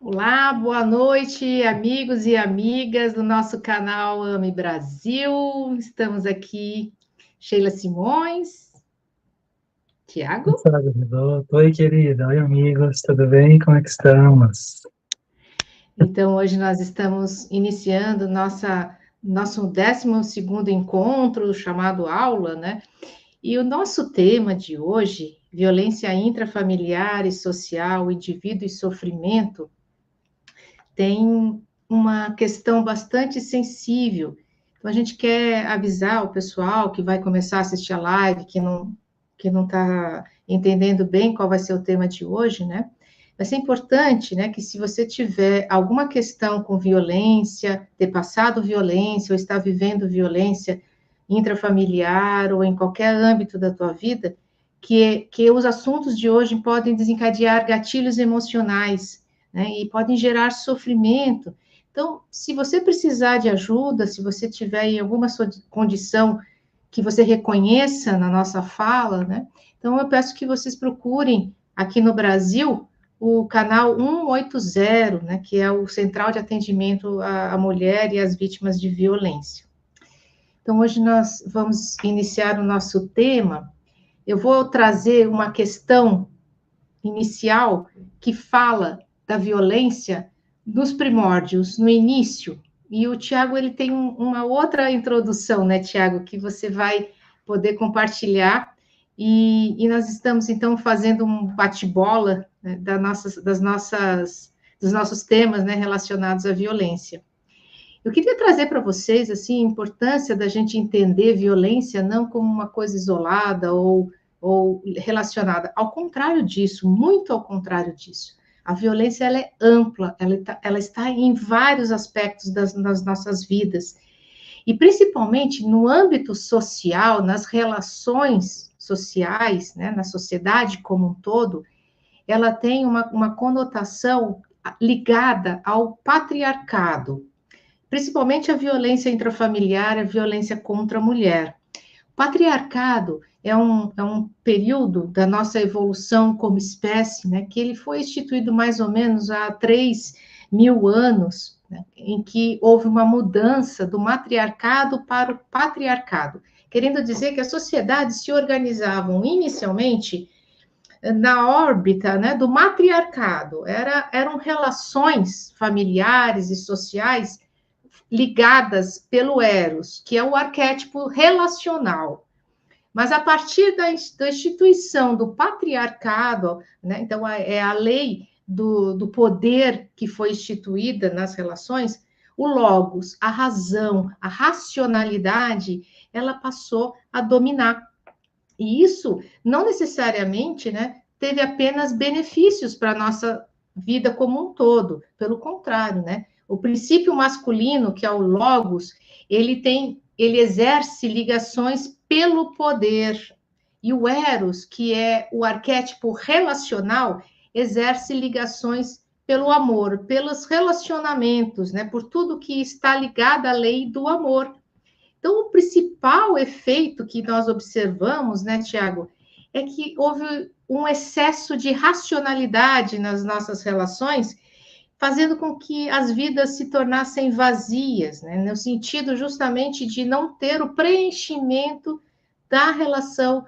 Olá, boa noite, amigos e amigas do nosso canal Ame Brasil. Estamos aqui, Sheila Simões, Tiago. Sara Risoto. Oi, querida. Oi, amigos. Tudo bem? Como é que estamos? Então, hoje nós estamos iniciando nosso 12º encontro, chamado Aula, né? E o nosso tema de hoje, violência intrafamiliar e social, indivíduo e sofrimento, tem uma questão bastante sensível. Então, a gente quer avisar o pessoal que vai começar a assistir a live, que não está entendendo bem qual vai ser o tema de hoje, né? Vai ser importante, né, que se você tiver alguma questão com violência, ter passado violência ou está vivendo violência intrafamiliar ou em qualquer âmbito da tua vida, que os assuntos de hoje podem desencadear gatilhos emocionais, né, e podem gerar sofrimento. Então, se você precisar de ajuda, se você tiver em alguma condição que você reconheça na nossa fala, né, então eu peço que vocês procurem aqui no Brasil o canal 180, né, que é o Central de Atendimento à Mulher e às Vítimas de Violência. Então, hoje nós vamos iniciar o nosso tema. Eu vou trazer uma questão inicial que fala da violência nos primórdios, no início. E o Tiago ele tem uma outra introdução, né, Tiago, que você vai poder compartilhar. E nós estamos então fazendo um bate-bola, né, dos nossos temas, né, relacionados à violência. Eu queria trazer para vocês assim a importância da gente entender violência não como uma coisa isolada ou relacionada. Ao contrário disso, muito ao contrário disso. A violência ela é ampla, ela está em vários aspectos das nossas vidas. E principalmente no âmbito social, nas relações sociais, né, na sociedade como um todo, ela tem uma conotação ligada ao patriarcado, principalmente a violência intrafamiliar, a violência contra a mulher. O patriarcado é um período da nossa evolução como espécie, né, que ele foi instituído mais ou menos há 3.000 anos, né, em que houve uma mudança do matriarcado para o patriarcado, querendo dizer que as sociedades se organizavam inicialmente na órbita, né, do matriarcado, eram relações familiares e sociais ligadas pelo Eros, que é o arquétipo relacional. Mas a partir da instituição do patriarcado, né, então é a lei do poder que foi instituída nas relações, o logos, a razão, a racionalidade, ela passou a dominar. E isso não necessariamente, né, teve apenas benefícios para a nossa vida como um todo, pelo contrário, né? O princípio masculino, que é o logos, ele exerce ligações pelo poder. E o eros, que é o arquétipo relacional, exerce ligações pelo amor, pelos relacionamentos, né? Por tudo que está ligado à lei do amor. Então, o principal efeito que nós observamos, né, Tiago, é que houve um excesso de racionalidade nas nossas relações, fazendo com que as vidas se tornassem vazias, né, no sentido justamente de não ter o preenchimento da relação,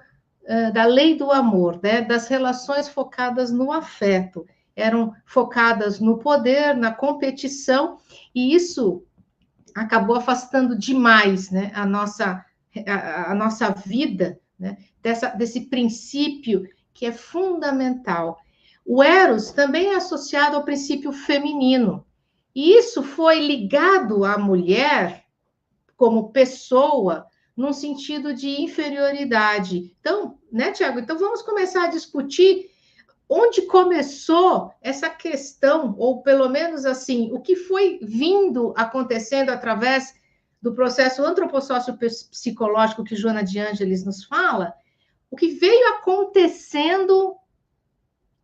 da lei do amor, né, das relações focadas no afeto. Eram focadas no poder, na competição, e isso acabou afastando demais, né, a nossa vida, né, desse princípio que é fundamental. O Eros também é associado ao princípio feminino, e isso foi ligado à mulher como pessoa, num sentido de inferioridade. Então, né, Tiago? Então, vamos começar a discutir onde começou essa questão, ou pelo menos assim, o que foi vindo acontecendo através do processo antropossócio-psicológico que Joana de Ângeles nos fala, o que veio acontecendo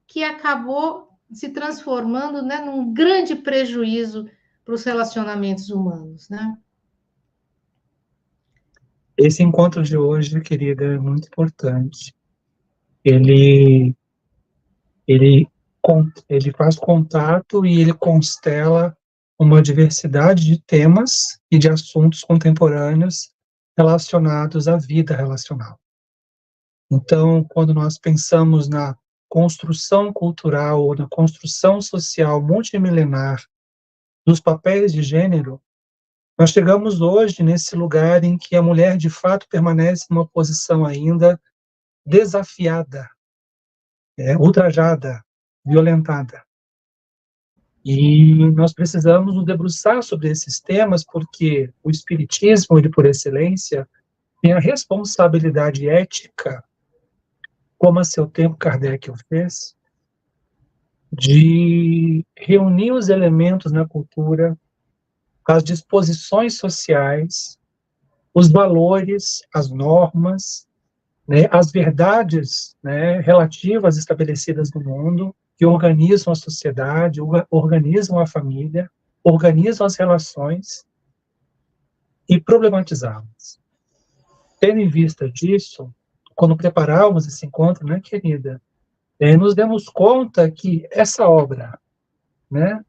que acabou se transformando, né, num grande prejuízo para os relacionamentos humanos, né? Esse encontro de hoje, querida, é muito importante. Ele, ele ele faz contato e ele constela uma diversidade de temas e de assuntos contemporâneos relacionados à vida relacional. Então, quando nós pensamos na construção cultural ou na construção social multimilenar dos papéis de gênero, nós chegamos hoje nesse lugar em que a mulher, de fato, permanece numa posição ainda desafiada, ultrajada, violentada. E nós precisamos nos debruçar sobre esses temas, porque o Espiritismo, ele por excelência, tem a responsabilidade ética, como a seu tempo Kardec o fez, de reunir os elementos na cultura, as disposições sociais, os valores, as normas, né, as verdades, né, relativas estabelecidas no mundo, que organizam a sociedade, organizam a família, organizam as relações e problematizá-las. Tendo em vista disso, quando preparávamos esse encontro, né, querida, nos demos conta que essa obra, né,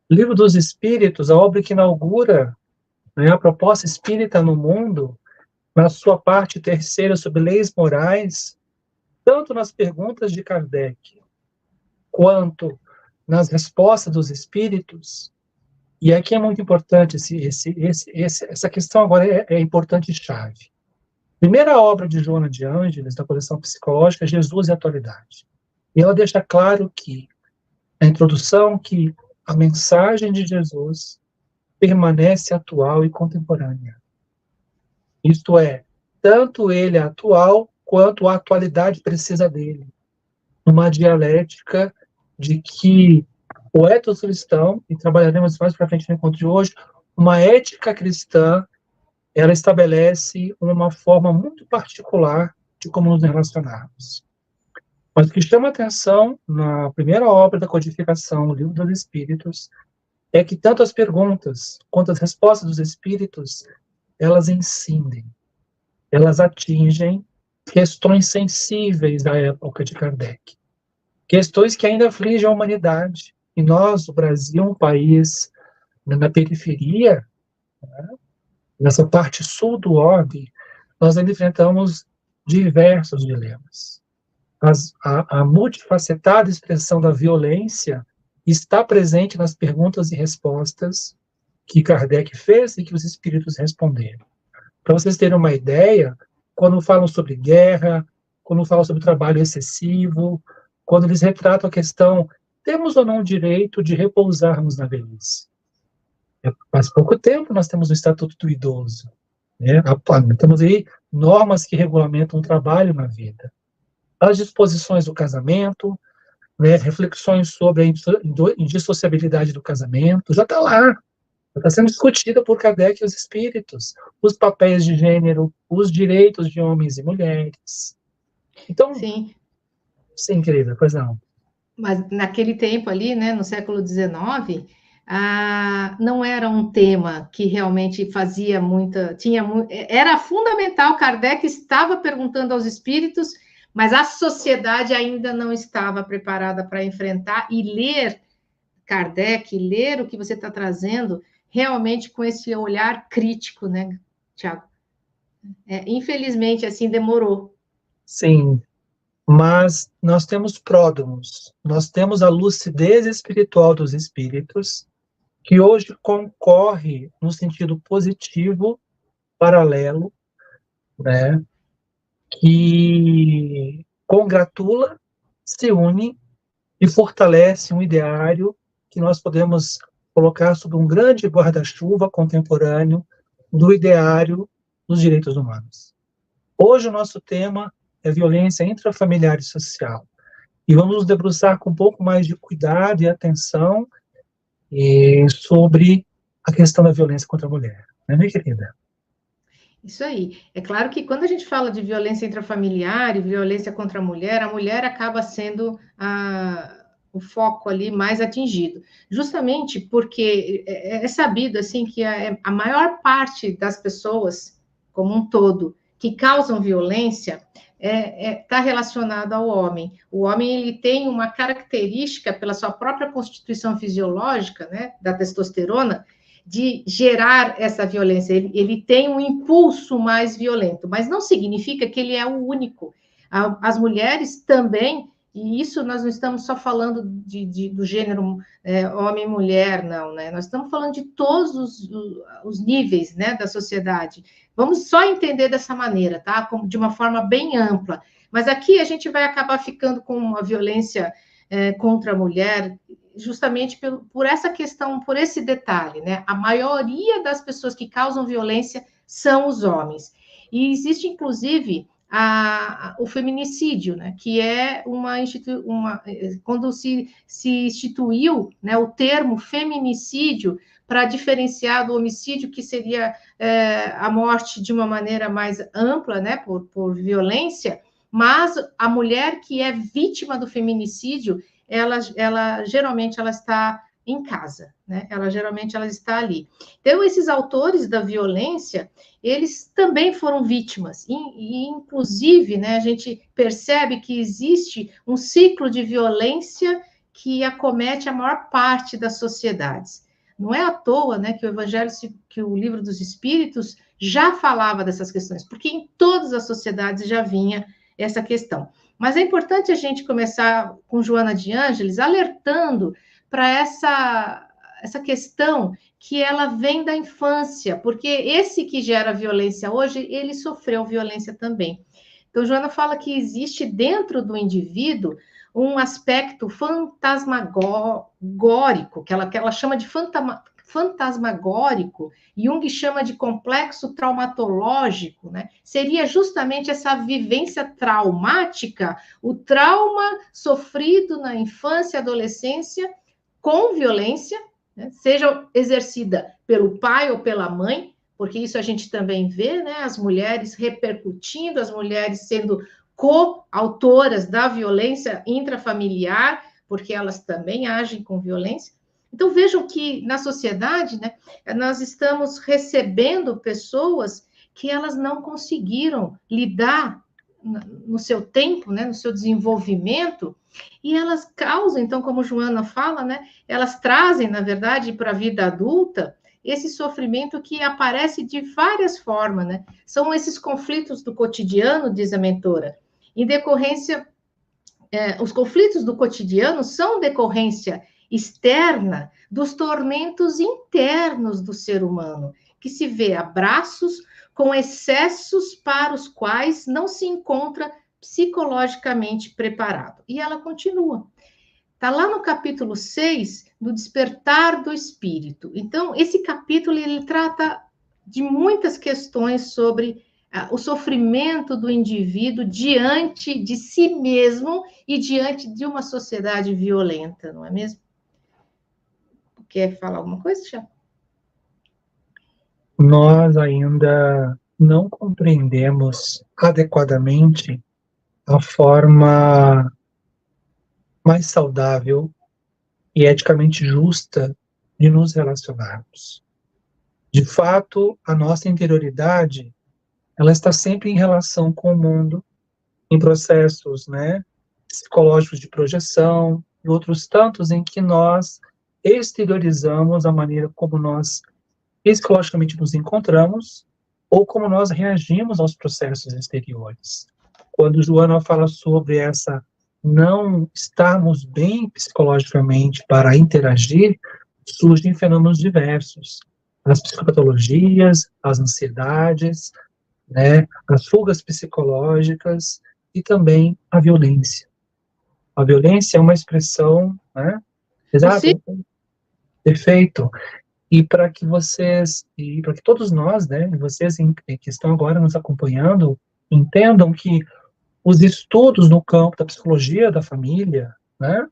Livro dos Espíritos, a obra que inaugura, né, a proposta espírita no mundo, na sua parte terceira sobre leis morais, tanto nas perguntas de Kardec, quanto nas respostas dos espíritos, e aqui é muito importante, essa questão agora é importante chave. Primeira obra de Joana de Ângeles, da coleção psicológica, Jesus e a Atualidade. E ela deixa claro que, a introdução, que a mensagem de Jesus permanece atual e contemporânea. Isto é, tanto ele é atual, quanto a atualidade precisa dele. Uma dialética de que o ethos cristão, e trabalharemos mais para frente no encontro de hoje, uma ética cristã, ela estabelece uma forma muito particular de como nos relacionarmos. Mas o que chama a atenção na primeira obra da codificação, o Livro dos Espíritos, é que tanto as perguntas quanto as respostas dos espíritos, elas incidem, elas atingem questões sensíveis da época de Kardec. Questões que ainda afligem a humanidade. E nós, o Brasil, um país na periferia, né, nessa parte sul do orbe, nós ainda enfrentamos diversos dilemas. A multifacetada expressão da violência está presente nas perguntas e respostas que Kardec fez e que os espíritos responderam. Para vocês terem uma ideia, quando falam sobre guerra, quando falam sobre trabalho excessivo, quando eles retratam a questão, temos ou não o direito de repousarmos na velhice? Faz pouco tempo nós temos o Estatuto do Idoso, né? Temos aí normas que regulamentam o trabalho na vida. As disposições do casamento, né, reflexões sobre a indissociabilidade do casamento, já está lá, já está sendo discutida por Kardec e os espíritos, os papéis de gênero, os direitos de homens e mulheres. Então, sim, querida, pois não. Mas naquele tempo ali, né, no século XIX, não era um tema que realmente fazia era fundamental. Kardec estava perguntando aos espíritos, mas a sociedade ainda não estava preparada para enfrentar e ler Kardec, ler o que você está trazendo, realmente com esse olhar crítico, né, Tiago? Infelizmente, assim, demorou. Sim, mas nós temos pródromos, nós temos a lucidez espiritual dos espíritos, que hoje concorre no sentido positivo, paralelo, né, que congratula, se une e fortalece um ideário que nós podemos colocar sob um grande guarda-chuva contemporâneo do ideário dos direitos humanos. Hoje o nosso tema é violência intrafamiliar e social. E vamos nos debruçar com um pouco mais de cuidado e atenção sobre a questão da violência contra a mulher. Né, minha querida? Isso aí. É claro que quando a gente fala de violência intrafamiliar e violência contra a mulher acaba sendo o foco ali mais atingido. Justamente porque é sabido assim que a maior parte das pessoas, como um todo, que causam violência está relacionado ao homem. O homem ele tem uma característica, pela sua própria constituição fisiológica, né, da testosterona, de gerar essa violência. Ele tem um impulso mais violento, mas não significa que ele é o único. As mulheres também, e isso nós não estamos só falando do gênero homem e mulher, não, né? Nós estamos falando de todos os níveis, né, da sociedade. Vamos só entender dessa maneira, tá? De uma forma bem ampla. Mas aqui a gente vai acabar ficando com uma violência contra a mulher, justamente por essa questão, por esse detalhe, né? A maioria das pessoas que causam violência são os homens. E existe, inclusive, o feminicídio, né? Que é quando se instituiu, né, o termo feminicídio para diferenciar do homicídio, que seria a morte de uma maneira mais ampla, né, por violência, mas a mulher que é vítima do feminicídio, ela geralmente ela está em casa, né? Geralmente ela está ali. Então, esses autores da violência, eles também foram vítimas, e inclusive, né, a gente percebe que existe um ciclo de violência que acomete a maior parte das sociedades. Não é à toa, né, que o Evangelho, que o Livro dos Espíritos já falava dessas questões, porque em todas as sociedades já vinha essa questão. Mas é importante a gente começar com Joana de Ângeles alertando para essa questão que ela vem da infância, porque esse que gera violência hoje, ele sofreu violência também. Então, Joana fala que existe dentro do indivíduo um aspecto fantasmagórico, que ela chama de fantasmagórico, Jung chama de complexo traumatológico, né? Seria justamente essa vivência traumática, o trauma sofrido na infância e adolescência com violência, né? Seja exercida pelo pai ou pela mãe, porque isso a gente também vê, né? As mulheres repercutindo, as mulheres sendo coautoras da violência intrafamiliar, porque elas também agem com violência. Então, vejam que na sociedade, né, nós estamos recebendo pessoas que elas não conseguiram lidar no seu tempo, né, no seu desenvolvimento, e elas causam, então, como Joana fala, né, elas trazem, na verdade, para a vida adulta, esse sofrimento que aparece de várias formas, né? São esses conflitos do cotidiano, diz a mentora, em decorrência, os conflitos do cotidiano são decorrência externa dos tormentos internos do ser humano, que se vê a braços com excessos para os quais não se encontra psicologicamente preparado. E ela continua. Está lá no capítulo 6, do despertar do espírito. Então, esse capítulo, ele trata de muitas questões sobre o sofrimento do indivíduo diante de si mesmo e diante de uma sociedade violenta, não é mesmo? Quer falar alguma coisa, Tiago? Nós ainda não compreendemos adequadamente a forma mais saudável e eticamente justa de nos relacionarmos. De fato, a nossa interioridade, ela está sempre em relação com o mundo, em processos, né, psicológicos de projeção e outros tantos em que nós exteriorizamos a maneira como nós psicologicamente nos encontramos ou como nós reagimos aos processos exteriores. Quando Joana fala sobre essa não estarmos bem psicologicamente para interagir, surgem fenômenos diversos. As psicopatologias, as ansiedades, né, as fugas psicológicas e também a violência. A violência é uma expressão, né? Exato, perfeito. E para que todos nós, né, vocês que estão agora nos acompanhando, entendam que os estudos no campo da psicologia da família, né,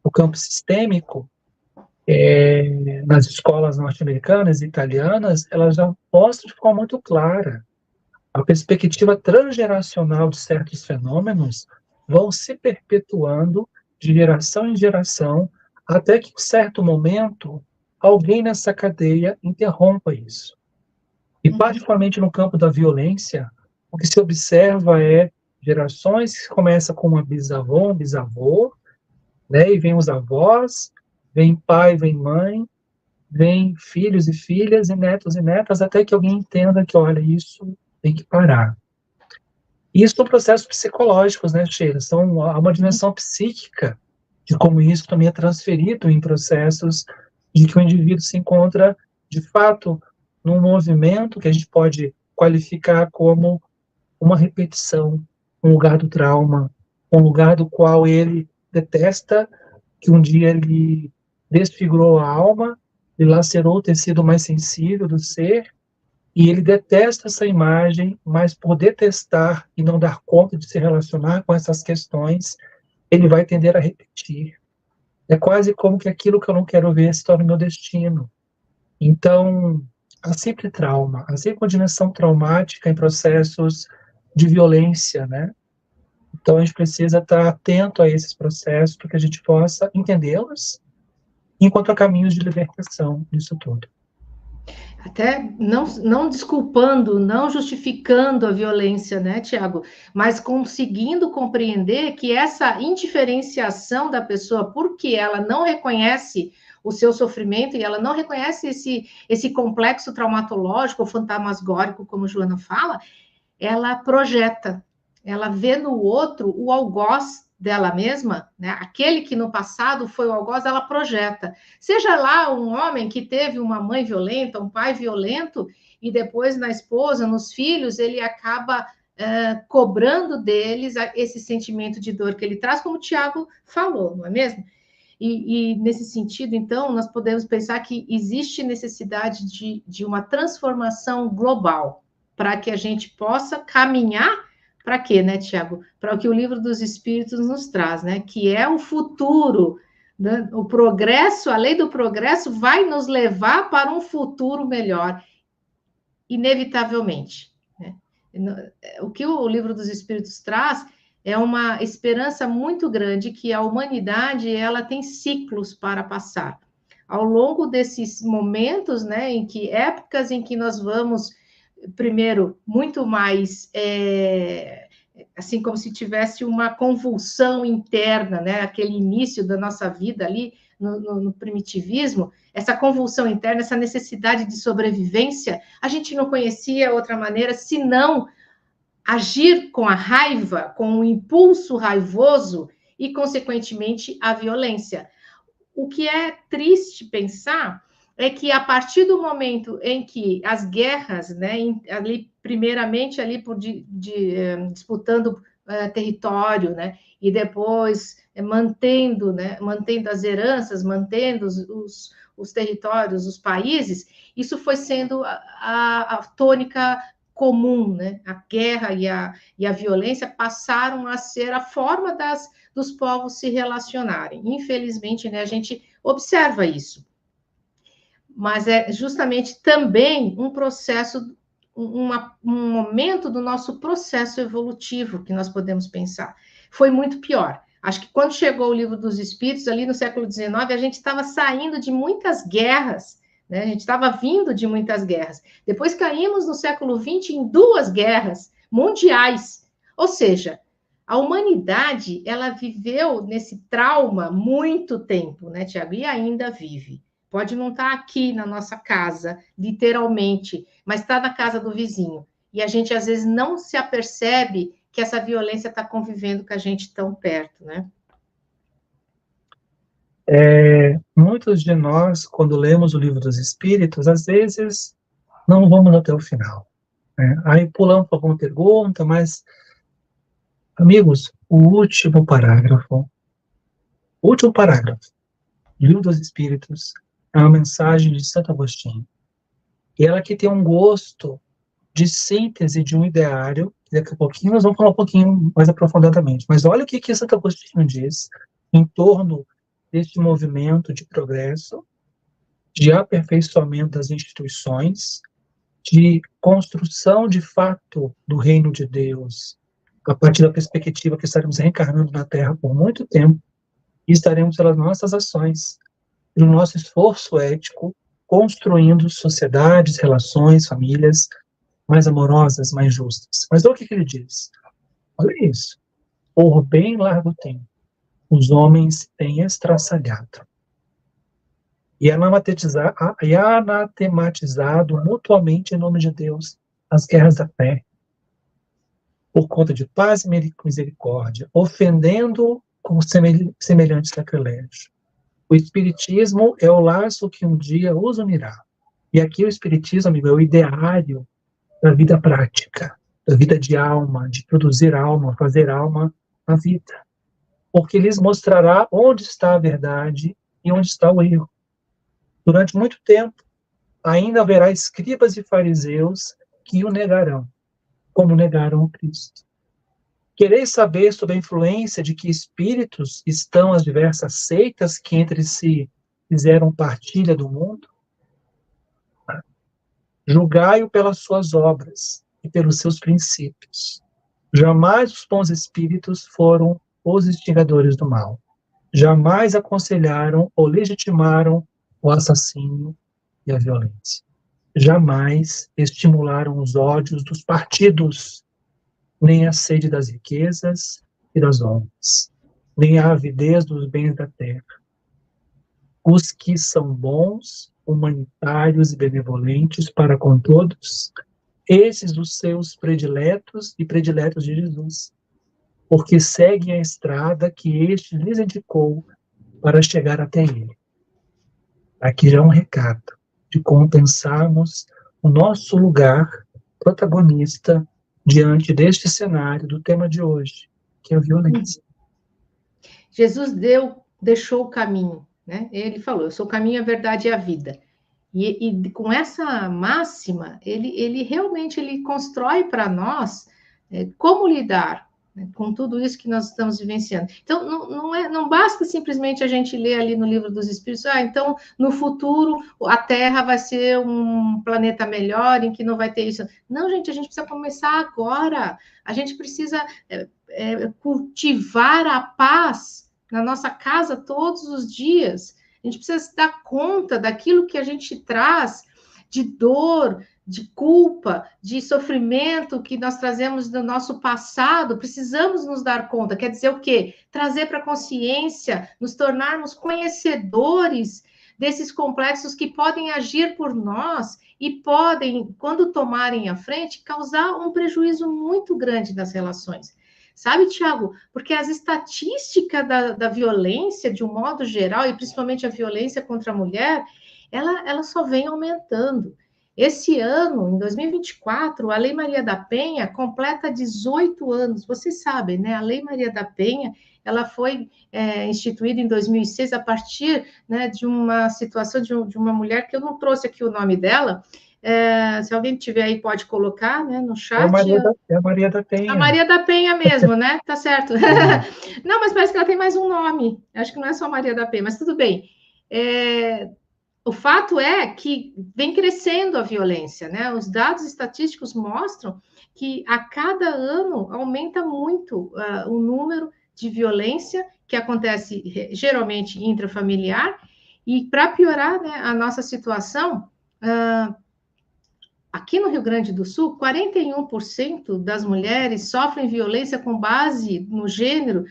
o campo sistêmico, nas escolas norte-americanas e italianas, elas já mostram de forma muito clara a perspectiva transgeracional de certos fenômenos vão se perpetuando de geração em geração, até que, em certo momento, alguém nessa cadeia interrompa isso. E, particularmente no campo da violência, o que se observa é gerações que começam com uma bisavó, um bisavô, né, e vem os avós, vem pai, vem mãe, vem filhos e filhas, e netas, até que alguém entenda que, olha, isso tem que parar. Isso são processos psicológicos, né, Sheila? Há uma dimensão psíquica de como isso também é transferido em processos de que o indivíduo se encontra, de fato, num movimento que a gente pode qualificar como uma repetição, um lugar do trauma, um lugar do qual ele detesta, que um dia ele desfigurou a alma, ele lacerou o tecido mais sensível do ser, e ele detesta essa imagem, mas por detestar e não dar conta de se relacionar com essas questões, ele vai tender a repetir. É quase como que aquilo que eu não quero ver se torna o meu destino. Então, há sempre trauma, há sempre uma dimensão traumática em processos de violência, né? Então, a gente precisa estar atento a esses processos para que a gente possa entendê-los e encontrar caminhos de libertação disso tudo. Até não desculpando, não justificando a violência, né, Tiago? Mas conseguindo compreender que essa indiferenciação da pessoa, porque ela não reconhece o seu sofrimento e ela não reconhece esse complexo traumatológico ou fantasmagórico, como Joana fala, ela projeta, ela vê no outro o algoz dela mesma, né? Aquele que no passado foi o algoz, ela projeta. Seja lá um homem que teve uma mãe violenta, um pai violento, e depois na esposa, nos filhos, ele acaba cobrando deles esse sentimento de dor que ele traz, como o Tiago falou, não é mesmo? E nesse sentido, então, nós podemos pensar que existe necessidade de uma transformação global para que a gente possa caminhar para quê, né, Tiago? Para o que o Livro dos Espíritos nos traz, né? Que é o futuro, né? O progresso, a lei do progresso vai nos levar para um futuro melhor, inevitavelmente, né? O que o Livro dos Espíritos traz é uma esperança muito grande que a humanidade ela tem ciclos para passar. Ao longo desses momentos, né, em que épocas em que nós vamos primeiro, muito mais, assim como se tivesse uma convulsão interna, né? Aquele início da nossa vida ali, no primitivismo, essa convulsão interna, essa necessidade de sobrevivência, a gente não conhecia outra maneira senão agir com a raiva, com o impulso raivoso e, consequentemente, a violência. O que é triste pensar é que a partir do momento em que as guerras, né, ali primeiramente ali disputando território, né, e depois mantendo as heranças, mantendo os territórios, os países, isso foi sendo a tônica comum, né? A guerra e a violência passaram a ser a forma dos povos se relacionarem. Infelizmente, né, a gente observa isso. Mas é justamente também um processo, um momento do nosso processo evolutivo que nós podemos pensar. Foi muito pior. Acho que quando chegou o Livro dos Espíritos, ali no século XIX, a gente estava saindo de muitas guerras, né? A gente estava vindo de muitas guerras. Depois caímos no século XX em 2 guerras mundiais. Ou seja, a humanidade, ela viveu nesse trauma muito tempo, né, Tiago? E ainda vive. Pode não estar aqui na nossa casa, literalmente, mas está na casa do vizinho. E a gente, às vezes, não se apercebe que essa violência está convivendo com a gente tão perto, né? Muitos de nós, quando lemos o Livro dos Espíritos, às vezes não vamos até o final, né? Aí pulamos para alguma pergunta, mas, amigos, o último parágrafo do Livro dos Espíritos é uma mensagem de Santo Agostinho. E ela aqui tem um gosto de síntese de um ideário, que daqui a pouquinho nós vamos falar um pouquinho mais aprofundadamente. Mas olha o que Santo Agostinho diz em torno deste movimento de progresso, de aperfeiçoamento das instituições, de construção de fato do reino de Deus, a partir da perspectiva que estaremos reencarnando na Terra por muito tempo, e estaremos pelas nossas ações, pelo nosso esforço ético, construindo sociedades, relações, famílias mais amorosas, mais justas. Mas olha o que ele diz. Olha isso. Por bem largo tempo, os homens têm estraçalhado e anatematizado mutuamente em nome de Deus as guerras da fé, por conta de paz e misericórdia, ofendendo com semelhante sacrilégio. O Espiritismo é o laço que um dia os unirá. E aqui o Espiritismo, amigo, é o ideário da vida prática, da vida de alma, de produzir alma, fazer alma na vida. Porque lhes mostrará onde está a verdade e onde está o erro. Durante muito tempo, ainda haverá escribas e fariseus que o negarão, como negaram o Cristo. Quereis saber sobre a influência de que espíritos estão as diversas seitas que entre si fizeram partilha do mundo? Julgai-o pelas suas obras e pelos seus princípios. Jamais os bons espíritos foram os instigadores do mal. Jamais aconselharam ou legitimaram o assassínio e a violência. Jamais estimularam os ódios dos partidos, nem a sede das riquezas e das honras, nem a avidez dos bens da terra. Os que são bons, humanitários e benevolentes para com todos, esses os seus prediletos e prediletos de Jesus, porque seguem a estrada que este lhes indicou para chegar até ele. Aqui já é um recado de compensarmos o nosso lugar protagonista diante deste cenário do tema de hoje, que é a violência. Jesus deixou o caminho, né? Ele falou, eu sou o caminho, a verdade e a vida. E com essa máxima, ele realmente constrói para nós como lidar, né, com tudo isso que nós estamos vivenciando. Então, não basta simplesmente a gente ler ali no Livro dos Espíritos, então, no futuro, a Terra vai ser um planeta melhor, em que não vai ter isso. Não, gente, a gente precisa começar agora. A gente precisa cultivar a paz na nossa casa todos os dias. A gente precisa se dar conta daquilo que a gente traz de dor, de culpa, de sofrimento que nós trazemos do nosso passado. Precisamos nos dar conta. Quer dizer o quê? Trazer para a consciência, nos tornarmos conhecedores desses complexos que podem agir por nós e podem, quando tomarem a frente, causar um prejuízo muito grande nas relações. Sabe, Tiago? Porque as estatísticas da violência, de um modo geral, e principalmente a violência contra a mulher, ela só vem aumentando. Esse ano, em 2024, a Lei Maria da Penha completa 18 anos. Vocês sabem, né? A Lei Maria da Penha, ela foi instituída em 2006 a partir, né, de uma situação de uma mulher, que eu não trouxe aqui o nome dela. Se alguém tiver aí, pode colocar, né, no chat. É a Maria da Penha. A Maria da Penha mesmo, né? Tá certo. Não, mas parece que ela tem mais um nome. Acho que não é só Maria da Penha, mas tudo bem. O fato é que vem crescendo a violência, né? Os dados estatísticos mostram que a cada ano aumenta muito o número de violência que acontece geralmente intrafamiliar, e para piorar, né, a nossa situação, aqui no Rio Grande do Sul, 41% das mulheres sofrem violência com base no gênero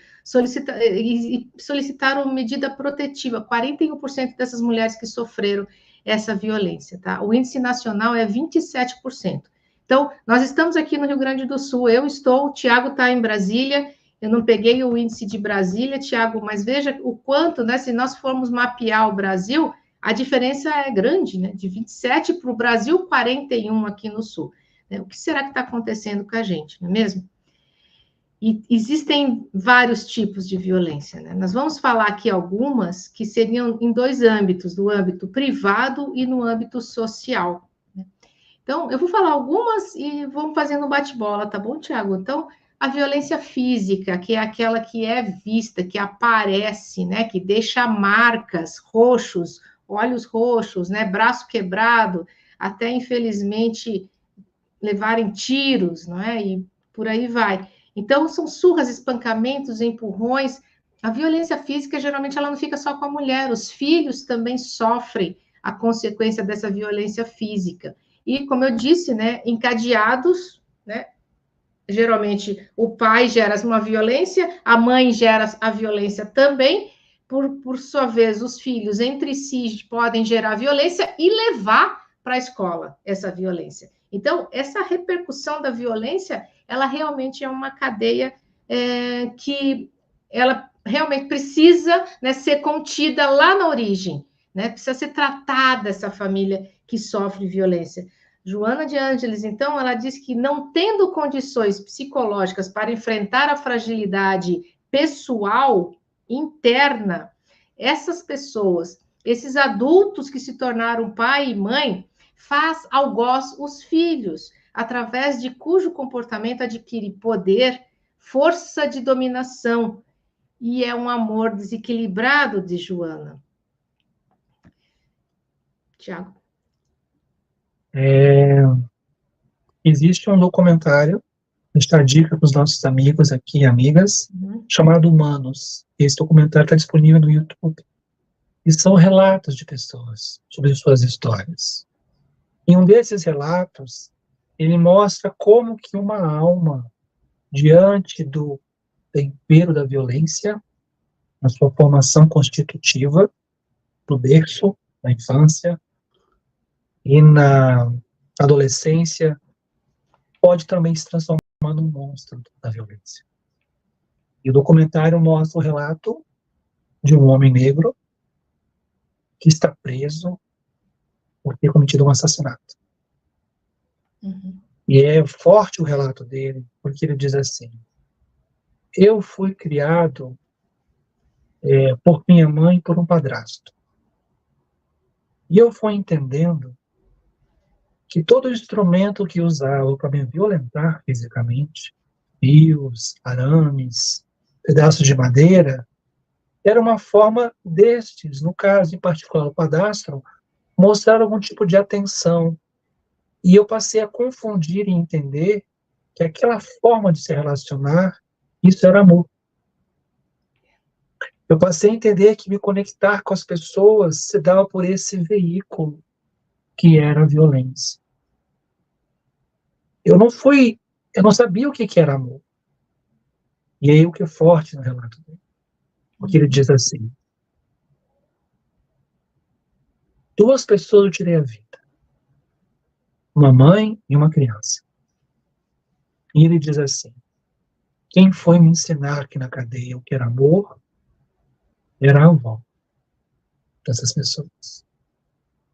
e solicitaram medida protetiva. 41% dessas mulheres que sofreram essa violência, tá? O índice nacional é 27%. Então, nós estamos aqui no Rio Grande do Sul, o Tiago está em Brasília, eu não peguei o índice de Brasília, Tiago, mas veja o quanto, né, se nós formos mapear o Brasil, a diferença é grande, né? De 27 para o Brasil, 41 aqui no Sul. O que será que está acontecendo com a gente, não é mesmo? E existem vários tipos de violência, né? Nós vamos falar aqui algumas que seriam em dois âmbitos, no âmbito privado e no âmbito social, né? Então, eu vou falar algumas e vamos fazendo um bate-bola, tá bom, Tiago? Então, a violência física, que é aquela que é vista, que aparece, né? Que deixa marcas, roxos, olhos roxos, né, braço quebrado, até, infelizmente, levarem tiros, não é? E por aí vai. Então, são surras, espancamentos, empurrões. A violência física, geralmente, ela não fica só com a mulher, os filhos também sofrem a consequência dessa violência física. e, como eu disse, né, encadeados, né, geralmente o pai gera uma violência, a mãe gera a violência também, por sua vez, os filhos entre si podem gerar violência e levar para a escola essa violência. Então, essa repercussão da violência, ela realmente é uma cadeia que ela realmente precisa, né, ser contida lá na origem, né? Precisa ser tratada essa família que sofre violência. Joana de Ângeles, então, ela diz que não tendo condições psicológicas para enfrentar a fragilidade pessoal interna, essas pessoas, esses adultos que se tornaram pai e mãe, faz algoz os filhos, através de cujo comportamento adquire poder, força de dominação, e é um amor desequilibrado de Joana. Tiago. Existe um documentário, está dica para os nossos amigos aqui e amigas, chamado Humanos. Esse documentário está disponível no YouTube. E são relatos de pessoas sobre suas histórias. Em um desses relatos, ele mostra como que uma alma, diante do tempero da violência, na sua formação constitutiva, do berço, na infância e na adolescência, pode também se transformar num monstro da violência. E o documentário mostra o relato de um homem negro que está preso por ter cometido um assassinato. E é forte o relato dele, porque ele diz assim: eu fui criado por minha mãe e por um padrasto. E eu fui entendendo que todo instrumento que usava para me violentar fisicamente, fios, arames, pedaços de madeira, era uma forma destes, no caso em particular o padrasto, mostrar algum tipo de atenção. E eu passei a confundir e entender que aquela forma de se relacionar, isso era amor. Eu passei a entender que me conectar com as pessoas se dava por esse veículo que era a violência. Eu não sabia o que era amor. E aí o que é forte no relato dele. Porque ele diz assim: duas pessoas eu tirei a vida. Uma mãe e uma criança. E ele diz assim: quem foi me ensinar aqui na cadeia o que era amor era a avó dessas pessoas.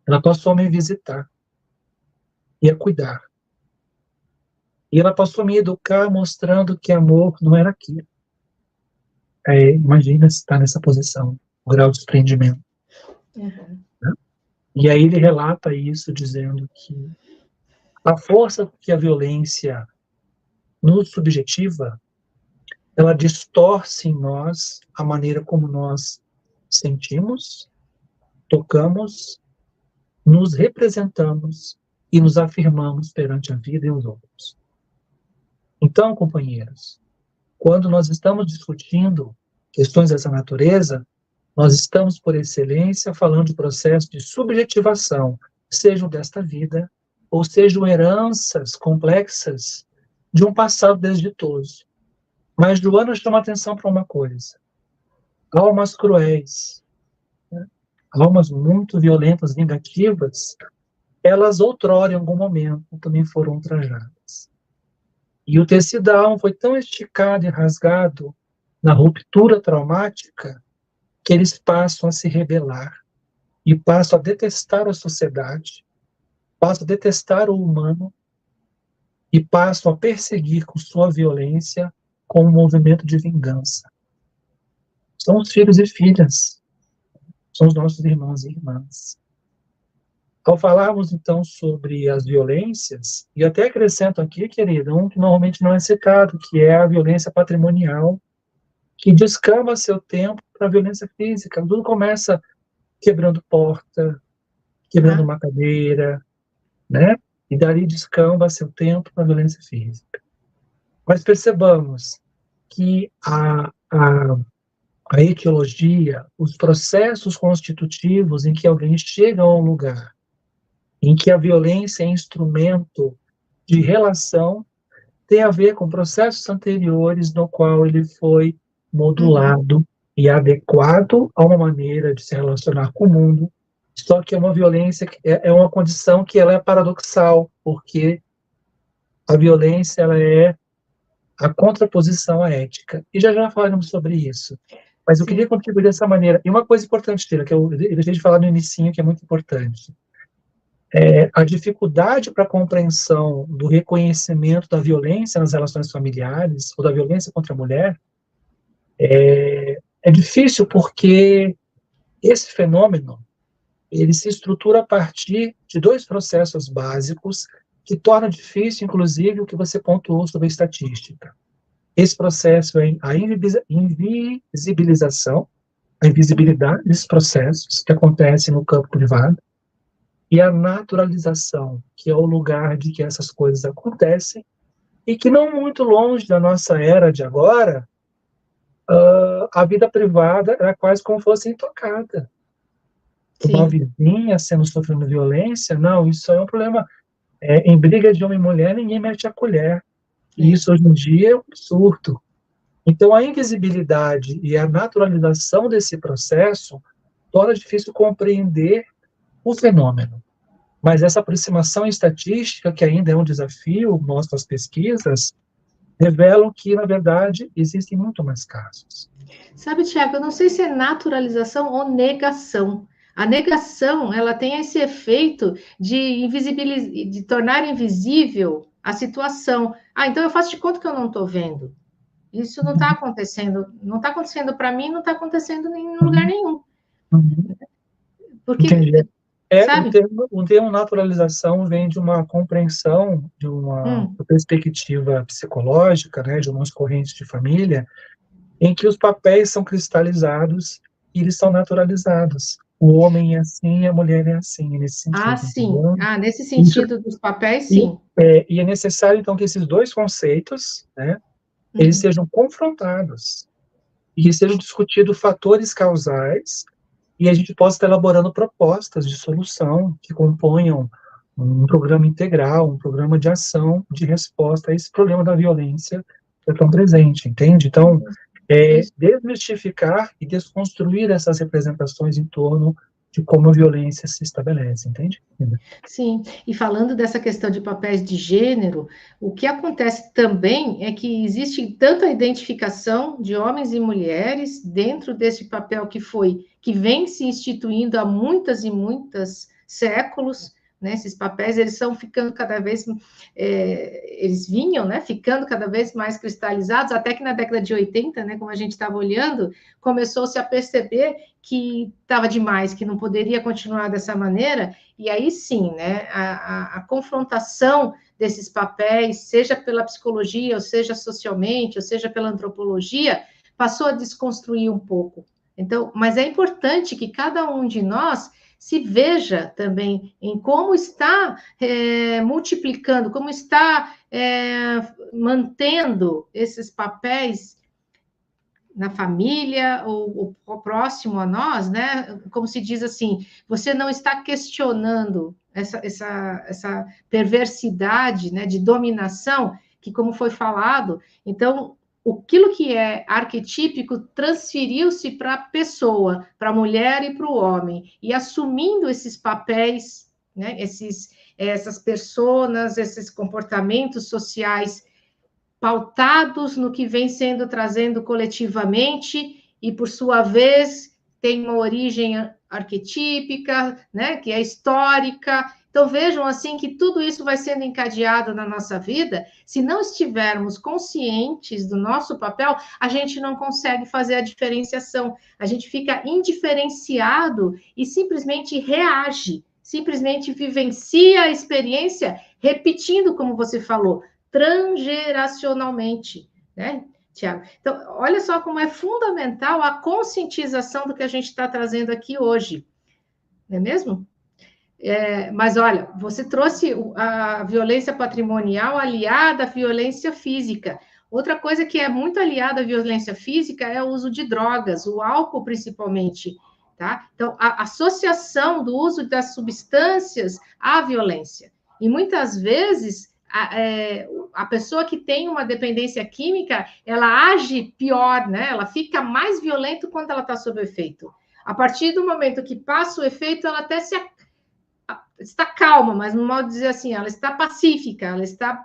Ela passou a me visitar e a cuidar. E ela passou a me educar mostrando que amor não era aquilo. Imagina se está nessa posição, o grau de desprendimento. Né? E aí ele relata isso dizendo que a força que a violência nos subjetiva, ela distorce em nós a maneira como nós sentimos, tocamos, nos representamos e nos afirmamos perante a vida e os outros. Então, companheiros, quando nós estamos discutindo questões dessa natureza, nós estamos, por excelência, falando de processo de subjetivação, sejam desta vida, ou sejam heranças complexas de um passado desditoso. Mas Joana chama atenção para uma coisa: almas cruéis, né? Almas muito violentas, vingativas, elas outrora, em algum momento, também foram ultrajadas. E o tecido da alma foi tão esticado e rasgado na ruptura traumática que eles passam a se rebelar e passam a detestar a sociedade, passam a detestar o humano e passam a perseguir com sua violência com um movimento de vingança. São os filhos e filhas, são os nossos irmãos e irmãs. Ao falarmos, então, sobre as violências, e até acrescento aqui, querida, um que normalmente não é citado, que é a violência patrimonial, que descamba seu tempo para a violência física. Tudo começa quebrando porta, quebrando uma cadeira, né? E dali descamba seu tempo para a violência física. Mas percebamos que a etiologia, os processos constitutivos em que alguém chega a um lugar em que a violência é instrumento de relação, tem a ver com processos anteriores no qual ele foi modulado e adequado a uma maneira de se relacionar com o mundo, só que é uma violência, é uma condição que ela é paradoxal, porque a violência ela é a contraposição à ética. E já falamos sobre isso. Mas eu queria contribuir dessa maneira. E uma coisa importante, Tira, que eu deixei de falar no inicinho, que é muito importante. A dificuldade para a compreensão do reconhecimento da violência nas relações familiares, ou da violência contra a mulher, é difícil porque esse fenômeno ele se estrutura a partir de dois processos básicos que torna difícil, inclusive, o que você pontuou sobre a estatística. Esse processo é a invisibilização, a invisibilidade desses processos que acontecem no campo privado, e a naturalização, que é o lugar de que essas coisas acontecem, e que não muito longe da nossa era de agora, a vida privada era quase como fosse intocada. Uma vizinha sofrendo violência, não, isso é um problema. Em briga de homem e mulher, ninguém mete a colher. E isso, hoje em dia, é um absurdo. Então, a invisibilidade e a naturalização desse processo torna difícil compreender o fenômeno. Mas essa aproximação estatística, que ainda é um desafio, nossas pesquisas, revelam que, na verdade, existem muito mais casos. Sabe, Tiago, eu não sei se é naturalização ou negação. A negação, ela tem esse efeito de tornar invisível a situação. Então eu faço de conta que eu não estou vendo. Isso não está acontecendo. Não está acontecendo para mim, não está acontecendo em lugar nenhum. Porque, sabe? O termo naturalização vem de uma compreensão, de uma perspectiva psicológica, né, de umas correntes de família, em que os papéis são cristalizados e eles são naturalizados. O homem é assim, a mulher é assim, nesse sentido. Sim. Nesse sentido dos papéis, sim. E é necessário, então, que esses dois conceitos, né, eles sejam confrontados e que sejam discutidos fatores causais e a gente possa estar elaborando propostas de solução que componham um programa integral, um programa de ação, de resposta a esse problema da violência que é tão presente, entende? Então, desmistificar e desconstruir essas representações em torno de como a violência se estabelece, entende? Sim, e falando dessa questão de papéis de gênero, o que acontece também é que existe tanto a identificação de homens e mulheres dentro desse papel que vem se instituindo há muitas e muitos séculos, né? Esses papéis, eles são ficando cada vez, eles vinham, né, ficando cada vez mais cristalizados, até que na década de 80, né, como a gente estava olhando, começou-se a perceber que estava demais, que não poderia continuar dessa maneira, e aí sim, né, a confrontação desses papéis, seja pela psicologia, ou seja socialmente, ou seja pela antropologia, passou a desconstruir um pouco. Então, mas é importante que cada um de nós se veja também em como está multiplicando, como está mantendo esses papéis na família ou próximo a nós, né? Como se diz assim, você não está questionando essa perversidade, né, de dominação, que como foi falado, então aquilo que é arquetípico transferiu-se para a pessoa, para a mulher e para o homem, e assumindo esses papéis, né, essas personas, esses comportamentos sociais pautados no que vem sendo trazendo coletivamente, e por sua vez tem uma origem arquetípica, né, que é histórica. Então, vejam assim que tudo isso vai sendo encadeado na nossa vida. Se não estivermos conscientes do nosso papel, a gente não consegue fazer a diferenciação. A gente fica indiferenciado e simplesmente reage, simplesmente vivencia a experiência, repetindo, como você falou, transgeracionalmente, né, Tiago? Então, olha só como é fundamental a conscientização do que a gente está trazendo aqui hoje, não é mesmo? Mas olha, você trouxe a violência patrimonial aliada à violência física. Outra coisa que é muito aliada à violência física é o uso de drogas, o álcool principalmente. tá? Então, a associação do uso das substâncias à violência. E muitas vezes a pessoa que tem uma dependência química, ela age pior, né? Ela fica mais violenta quando ela está sob efeito. A partir do momento que passa o efeito, ela até está calma, mas no modo de dizer assim, ela está pacífica, ela está,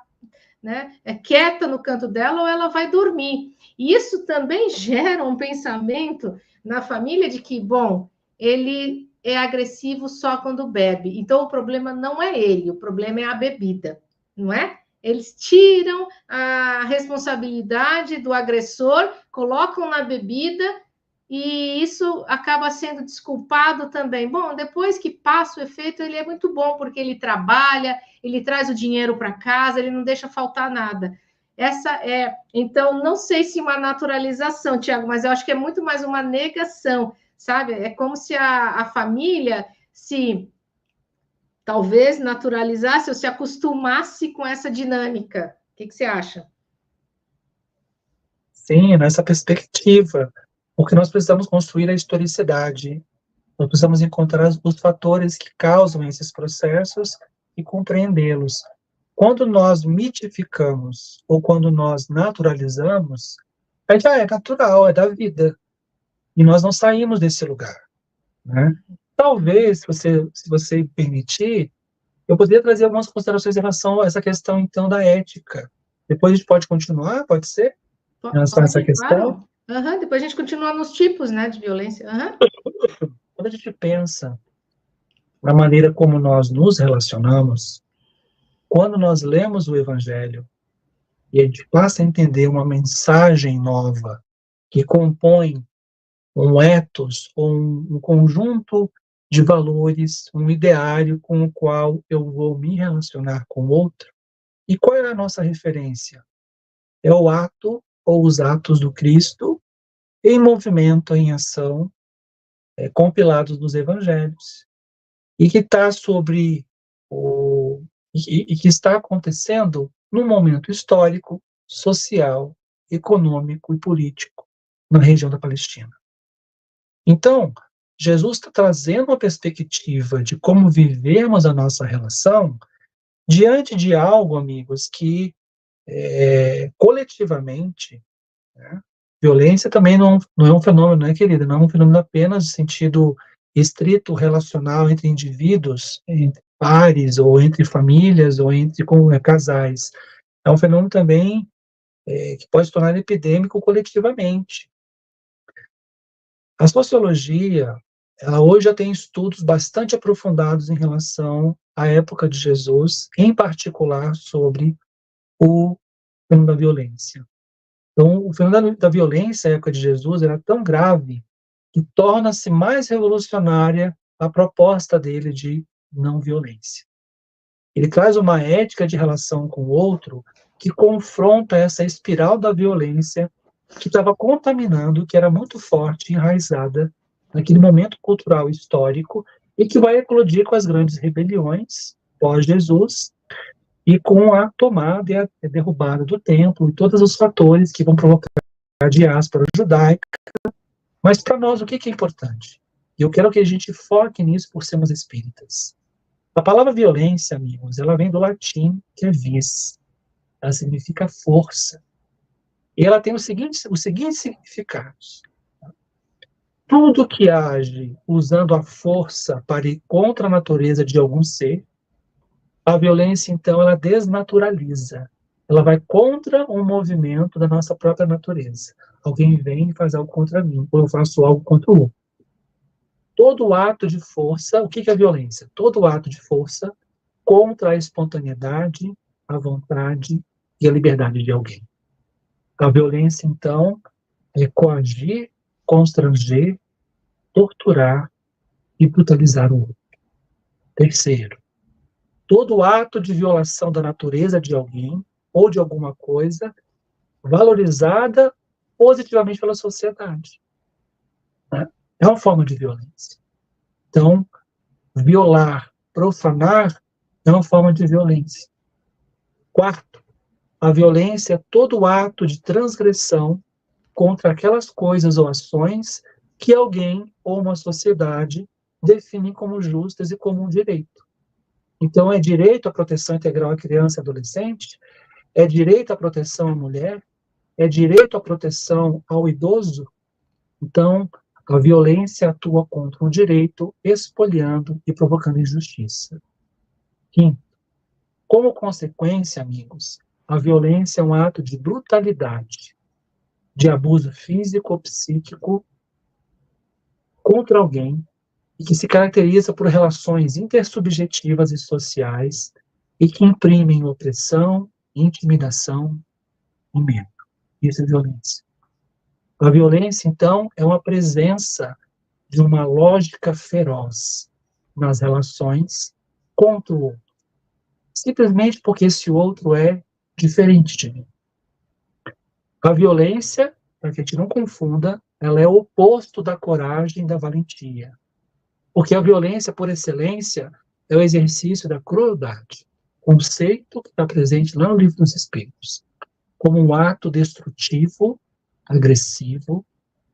né, quieta no canto dela ou ela vai dormir. E isso também gera um pensamento na família de que, bom, ele é agressivo só quando bebe. Então, o problema não é ele, o problema é a bebida, não é? Eles tiram a responsabilidade do agressor, colocam na bebida e isso acaba sendo desculpado também. Bom, depois que passa o efeito, ele é muito bom, porque ele trabalha, ele traz o dinheiro para casa, ele não deixa faltar nada. Então, não sei se uma naturalização, Tiago, mas eu acho que é muito mais uma negação, sabe? É como se a família se talvez naturalizasse ou se acostumasse com essa dinâmica. O que você acha? Sim, nessa perspectiva, porque nós precisamos construir a historicidade, nós precisamos encontrar os fatores que causam esses processos e compreendê-los. Quando nós mitificamos ou quando nós naturalizamos, já é natural, é da vida. E nós não saímos desse lugar, né? Talvez, se você permitir, eu poderia trazer algumas considerações em relação a essa questão, então, da ética. Depois a gente pode continuar, pode ser? Em relação a essa Pode, questão? claro. Uhum, depois a gente continua nos tipos, né, de violência. Uhum. Quando a gente pensa na maneira como nós nos relacionamos, quando nós lemos o Evangelho e a gente passa a entender uma mensagem nova que compõe um ethos, ou um conjunto de valores, um ideário com o qual eu vou me relacionar com o outro. E qual é a nossa referência? É o ato ou os atos do Cristo em movimento, em ação, compilados nos Evangelhos, e que está sobre e que está acontecendo num momento histórico, social, econômico e político na região da Palestina. Então, Jesus está trazendo uma perspectiva de como vivemos a nossa relação diante de algo, amigos, que coletivamente, né, violência também não é um fenômeno, né, querida? Não é um fenômeno apenas no sentido estrito relacional entre indivíduos, entre pares, ou entre famílias, ou entre casais. É um fenômeno também que pode se tornar epidêmico coletivamente. A sociologia, ela hoje já tem estudos bastante aprofundados em relação à época de Jesus, em particular sobre o fenômeno da violência. Então, o fenômeno da violência na época de Jesus era tão grave que torna-se mais revolucionária a proposta dele de não violência. Ele traz uma ética de relação com o outro que confronta essa espiral da violência que estava contaminando, que era muito forte, enraizada naquele momento cultural histórico e que vai eclodir com as grandes rebeliões pós-Jesus e com a tomada e a derrubada do templo e todos os fatores que vão provocar a diáspora judaica. Mas para nós, o que é importante? E eu quero que a gente foque nisso por sermos espíritas. A palavra violência, amigos, ela vem do latim, que é vis. Ela significa força. E ela tem os seguintes significados. Tudo que age usando a força para ir contra a natureza de algum ser, a violência, então, ela desnaturaliza. Ela vai contra um movimento da nossa própria natureza. Alguém vem e faz algo contra mim, ou eu faço algo contra o outro. Todo ato de força, o que é a violência? Todo ato de força contra a espontaneidade, a vontade e a liberdade de alguém. A violência, então, é coagir, constranger, torturar e brutalizar o outro. Terceiro, todo ato de violação da natureza de alguém ou de alguma coisa valorizada positivamente pela sociedade, né? É uma forma de violência. Então, violar, profanar é uma forma de violência. Quarto, a violência é todo ato de transgressão contra aquelas coisas ou ações que alguém ou uma sociedade definem como justas e como um direito. Então, é direito à proteção integral à criança e adolescente, é direito à proteção à mulher, é direito à proteção ao idoso. Então, a violência atua contra um direito, espoliando e provocando injustiça. Quinto, como consequência, amigos, a violência é um ato de brutalidade, de abuso físico ou psíquico contra alguém e que se caracteriza por relações intersubjetivas e sociais e que imprimem opressão, intimidação e medo. Isso é violência. A violência, então, é uma presença de uma lógica feroz nas relações contra o outro, simplesmente porque esse outro é diferente de mim. A violência, para que a gente não confunda, ela é o oposto da coragem e da valentia. Porque a violência, por excelência, é o exercício da crueldade, conceito que está presente lá no Livro dos Espíritos, como um ato destrutivo, agressivo,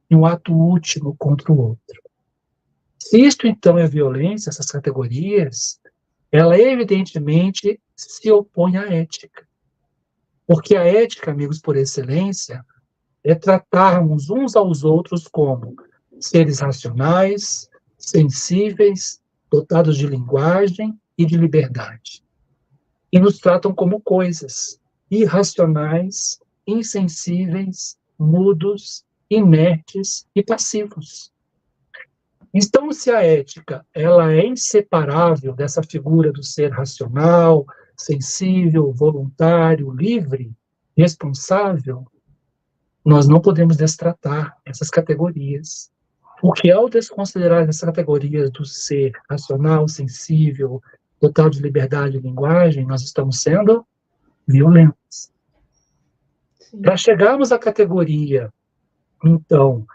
e um ato último contra o outro. Se isto, então, é violência, essas categorias, ela evidentemente se opõe à ética. Porque a ética, amigos, por excelência, é tratarmos uns aos outros como seres racionais, sensíveis, dotados de linguagem e de liberdade. E nos tratam como coisas irracionais, insensíveis, mudos, inertes e passivos. Então, se a ética ela é inseparável dessa figura do ser racional, sensível, voluntário, livre, responsável, nós não podemos destratar essas categorias. Porque ao desconsiderar essas categorias do ser racional, sensível, dotado de liberdade de linguagem, nós estamos sendo violentos. Para chegarmos à categoria, então,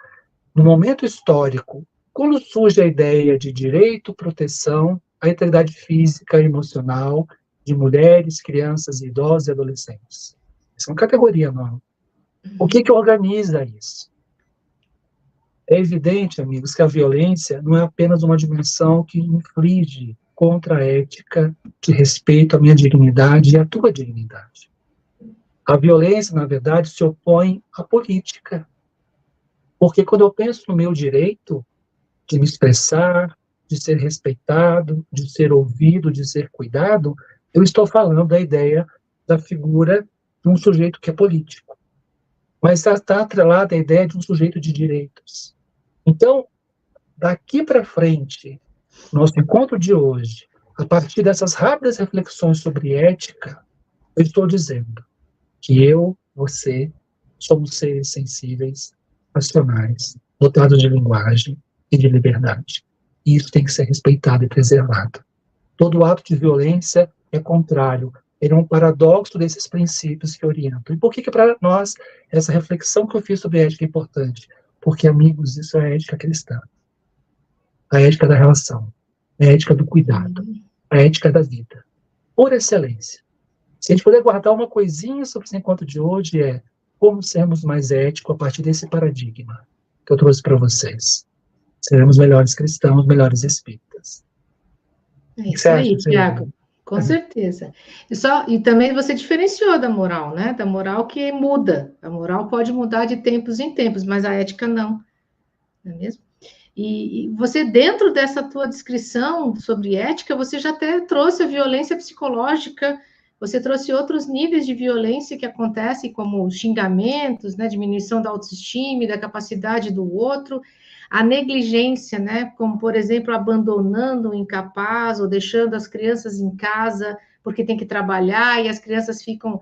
no momento histórico, quando surge a ideia de direito, proteção à integridade física e emocional de mulheres, crianças, idosos e adolescentes. Isso é uma categoria nova. O que organiza isso? É evidente, amigos, que a violência não é apenas uma dimensão que inflige contra a ética de respeito à minha dignidade e à tua dignidade. A violência, na verdade, se opõe à política. Porque quando eu penso no meu direito de me expressar, de ser respeitado, de ser ouvido, de ser cuidado, eu estou falando da ideia da figura de um sujeito que é político. Mas está atrelada a ideia de um sujeito de direitos. Então, daqui para frente, nosso encontro de hoje, a partir dessas rápidas reflexões sobre ética, eu estou dizendo que eu, você, somos seres sensíveis, racionais, dotados de linguagem e de liberdade. E isso tem que ser respeitado e preservado. Todo ato de violência é contrário, ele é um paradoxo desses princípios que orientam. E por que para nós essa reflexão que eu fiz sobre ética é importante? Porque, amigos, isso é a ética cristã. A ética da relação, a ética do cuidado, a ética da vida, por excelência. Se a gente puder guardar uma coisinha sobre esse encontro de hoje é como sermos mais éticos a partir desse paradigma que eu trouxe para vocês. Seremos melhores cristãos, melhores espíritas. É isso aí, Tiago. Com certeza. E também você diferenciou da moral, né? Da moral que muda. A moral pode mudar de tempos em tempos, mas a ética não. Não é mesmo? E você, dentro dessa tua descrição sobre ética, você já até trouxe a violência psicológica, você trouxe outros níveis de violência que acontecem, como xingamentos, né? Diminuição da autoestima e da capacidade do outro, a negligência, né? Como, por exemplo, abandonando o incapaz ou deixando as crianças em casa porque tem que trabalhar e as crianças ficam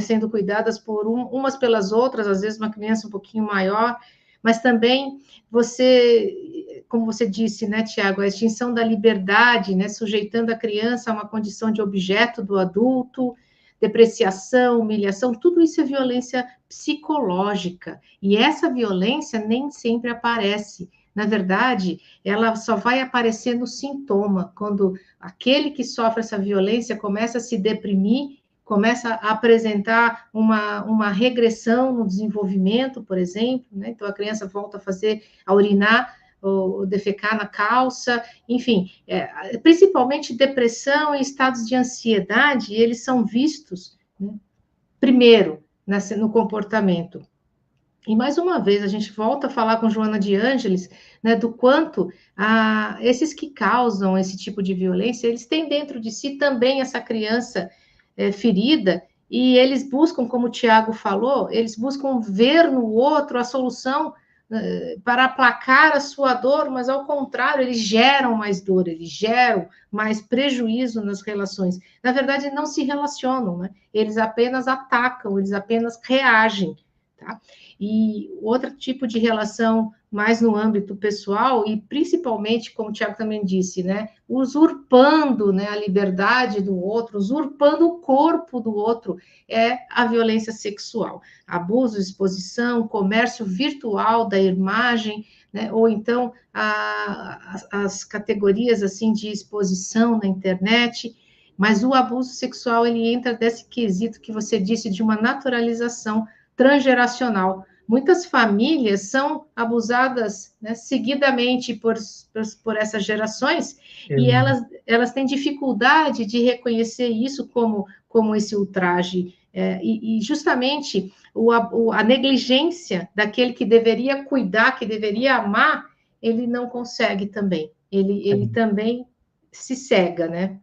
sendo cuidadas por umas pelas outras, às vezes uma criança um pouquinho maior, mas também você, como você disse, né, Tiago, a extinção da liberdade, né, sujeitando a criança a uma condição de objeto do adulto, depreciação, humilhação, tudo isso é violência psicológica. E essa violência nem sempre aparece. Na verdade, ela só vai aparecer no sintoma, quando aquele que sofre essa violência começa a se deprimir começa a apresentar uma regressão no desenvolvimento, por exemplo, né? Então a criança volta a urinar ou defecar na calça, enfim, principalmente depressão e estados de ansiedade, eles são vistos, né, primeiro no comportamento. E mais uma vez, a gente volta a falar com Joana de Ângeles, né, do quanto esses que causam esse tipo de violência, eles têm dentro de si também essa criança ferida, e eles buscam, como o Tiago falou, eles buscam ver no outro a solução para aplacar a sua dor, mas ao contrário, eles geram mais dor, eles geram mais prejuízo nas relações. Na verdade, não se relacionam, né? Eles apenas atacam, eles apenas reagem, tá? E outro tipo de relação mais no âmbito pessoal, e principalmente, como o Tiago também disse, né, usurpando, né, a liberdade do outro, usurpando o corpo do outro, é a violência sexual. Abuso, exposição, comércio virtual da imagem, né, ou então as categorias assim de exposição na internet, mas o abuso sexual, ele entra desse quesito que você disse, de uma naturalização transgeracional. Muitas famílias são abusadas, né, seguidamente por essas gerações, e elas têm dificuldade de reconhecer isso como esse ultraje, e justamente a negligência daquele que deveria cuidar, que deveria amar, ele não consegue também, ele também se cega, né?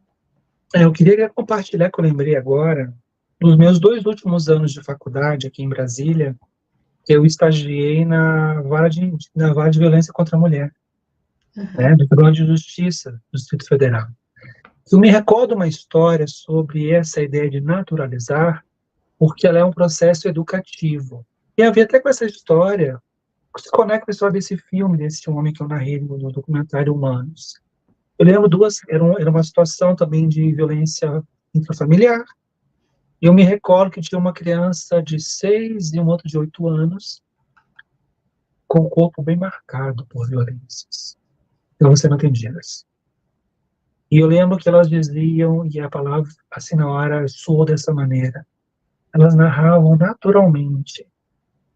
Eu queria compartilhar que eu lembrei agora, nos meus 2 últimos anos de faculdade aqui em Brasília, eu estagiei na vara de violência contra a mulher, né, do Tribunal de Justiça do Distrito Federal. Eu me recordo uma história sobre essa ideia de naturalizar, porque ela é um processo educativo. E havia até com essa história, que se conecta com a história desse filme, desse homem que eu narrei no documentário Humanos. Eu lembro era uma situação também de violência intrafamiliar. Eu me recordo que tinha uma criança de 6 e um outro de 8 anos, com o corpo bem marcado por violências. Então, você não entendidas. E eu lembro que elas diziam, e a palavra, assim, na hora, soou dessa maneira. Elas narravam naturalmente.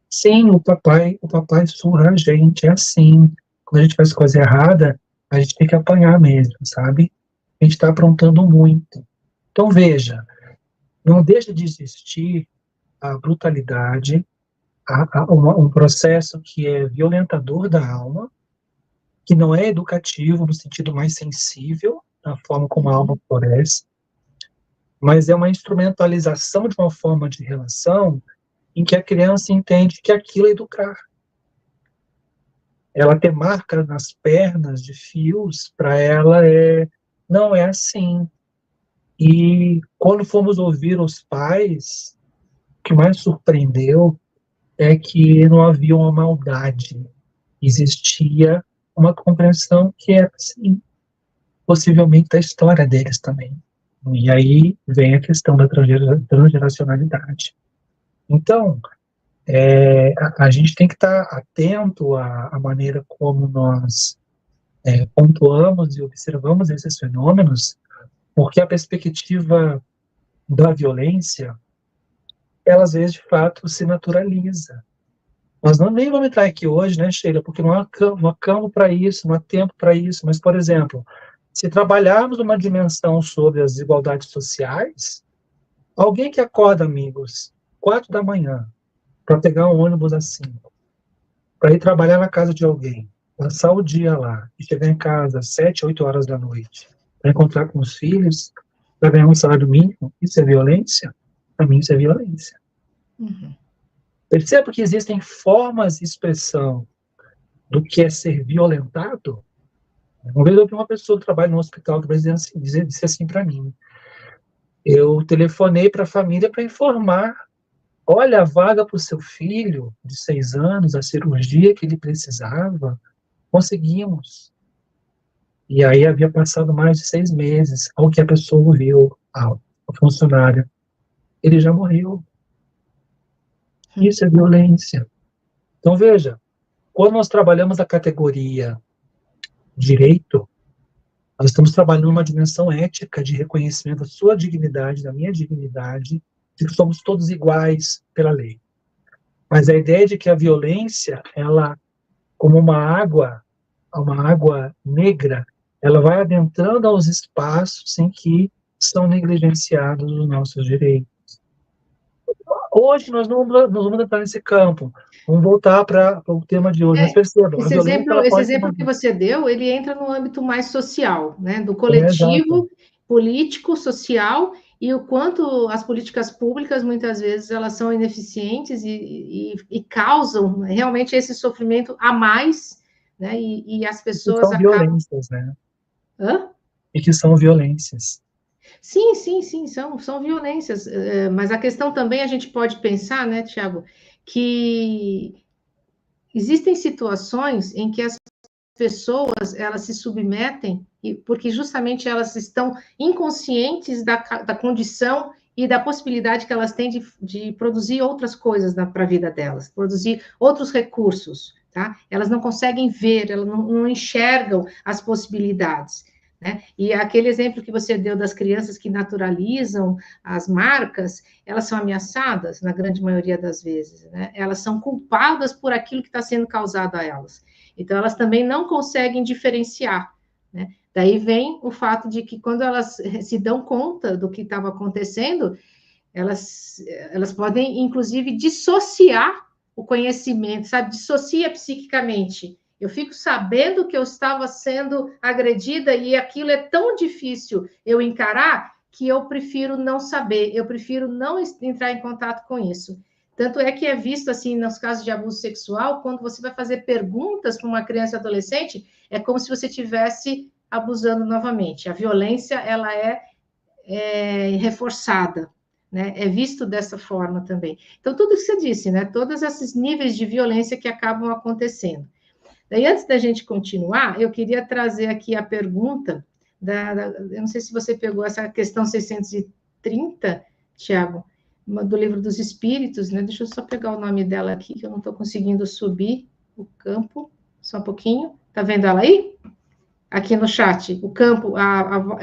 Sim, o papai surra a gente, é assim. Quando a gente faz coisa errada, a gente tem que apanhar mesmo, sabe? A gente está aprontando muito. Então, veja, não deixa de existir a brutalidade, um processo que é violentador da alma, que não é educativo no sentido mais sensível, na forma como a alma floresce, mas é uma instrumentalização de uma forma de relação em que a criança entende que aquilo é educar. Ela ter marcas nas pernas de fios, para ela não é assim. E quando fomos ouvir os pais, o que mais surpreendeu é que não havia uma maldade, existia uma compreensão que era assim, possivelmente da história deles também. E aí vem a questão da transgeracionalidade. Então, a gente tem que estar atento à maneira como nós pontuamos e observamos esses fenômenos, porque a perspectiva da violência, ela às vezes, de fato, se naturaliza. Nós nem vamos entrar aqui hoje, né, Sheila, porque não há campo para isso, não há tempo para isso, mas, por exemplo, se trabalharmos uma dimensão sobre as desigualdades sociais, alguém que acorda, amigos, 4 da manhã, para pegar um ônibus às 5, para ir trabalhar na casa de alguém, passar o dia lá, e chegar em casa às 7, 8 horas da noite, para encontrar com os filhos, para ganhar um salário mínimo, isso é violência? Para mim, isso é violência. Uhum. Perceba que existem formas de expressão do que é ser violentado. Uma vez eu vi uma pessoa que trabalha no hospital que disse assim para mim: eu telefonei para a família para informar, olha, a vaga para o seu filho de 6 anos, a cirurgia que ele precisava, conseguimos. E aí havia passado mais de 6 meses, ao que a pessoa ouviu, a funcionária, ele já morreu. Isso é violência. Então, veja, quando nós trabalhamos a categoria direito, Nós estamos trabalhando uma dimensão ética de reconhecimento da sua dignidade, da minha dignidade, de que somos todos iguais pela lei. Mas a ideia de que a violência, ela, como uma água negra, ela vai adentrando aos espaços em que são negligenciados os nossos direitos. Hoje nós não vamos entrar nesse campo. Vamos voltar para o tema de hoje. Mas perceba, esse exemplo que você deu, ele entra no âmbito mais social, né? Do coletivo, político, social, e o quanto as políticas públicas, muitas vezes, elas são ineficientes e causam realmente esse sofrimento a mais, né? E as pessoas são violências, né? Hã? E que são violências. Sim, são violências, mas a questão também a gente pode pensar, né, Tiago, que existem situações em que as pessoas, elas se submetem, porque justamente elas estão inconscientes da condição e da possibilidade que elas têm de produzir outras coisas para a vida delas, produzir outros recursos, tá? Elas não conseguem ver, elas não enxergam as possibilidades. Né? E aquele exemplo que você deu das crianças que naturalizam as marcas, elas são ameaçadas, na grande maioria das vezes, né? Elas são culpadas por aquilo que está sendo causado a elas. Então, elas também não conseguem diferenciar, né? Daí vem o fato de que, quando elas se dão conta do que estava acontecendo, elas podem, inclusive, dissociar o conhecimento, sabe? Dissocia psiquicamente. Eu fico sabendo que eu estava sendo agredida e aquilo é tão difícil eu encarar que eu prefiro não saber, eu prefiro não entrar em contato com isso. Tanto é que é visto, assim, nos casos de abuso sexual, quando você vai fazer perguntas para uma criança e adolescente, é como se você estivesse abusando novamente. A violência, ela é reforçada, né? É visto dessa forma também. Então, tudo que você disse, né? Todos esses níveis de violência que acabam acontecendo. Daí, antes da gente continuar, eu queria trazer aqui a pergunta, eu não sei se você pegou essa questão 630, Tiago, do Livro dos Espíritos, né? Deixa eu só pegar o nome dela aqui, que eu não estou conseguindo subir o campo, só um pouquinho. Tá vendo ela aí? Aqui no chat, o campo, a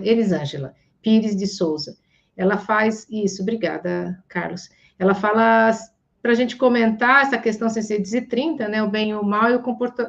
Elisângela Pires de Souza. Ela faz isso, obrigada, Carlos. Ela fala para a gente comentar essa questão 630, né, o bem e o mal e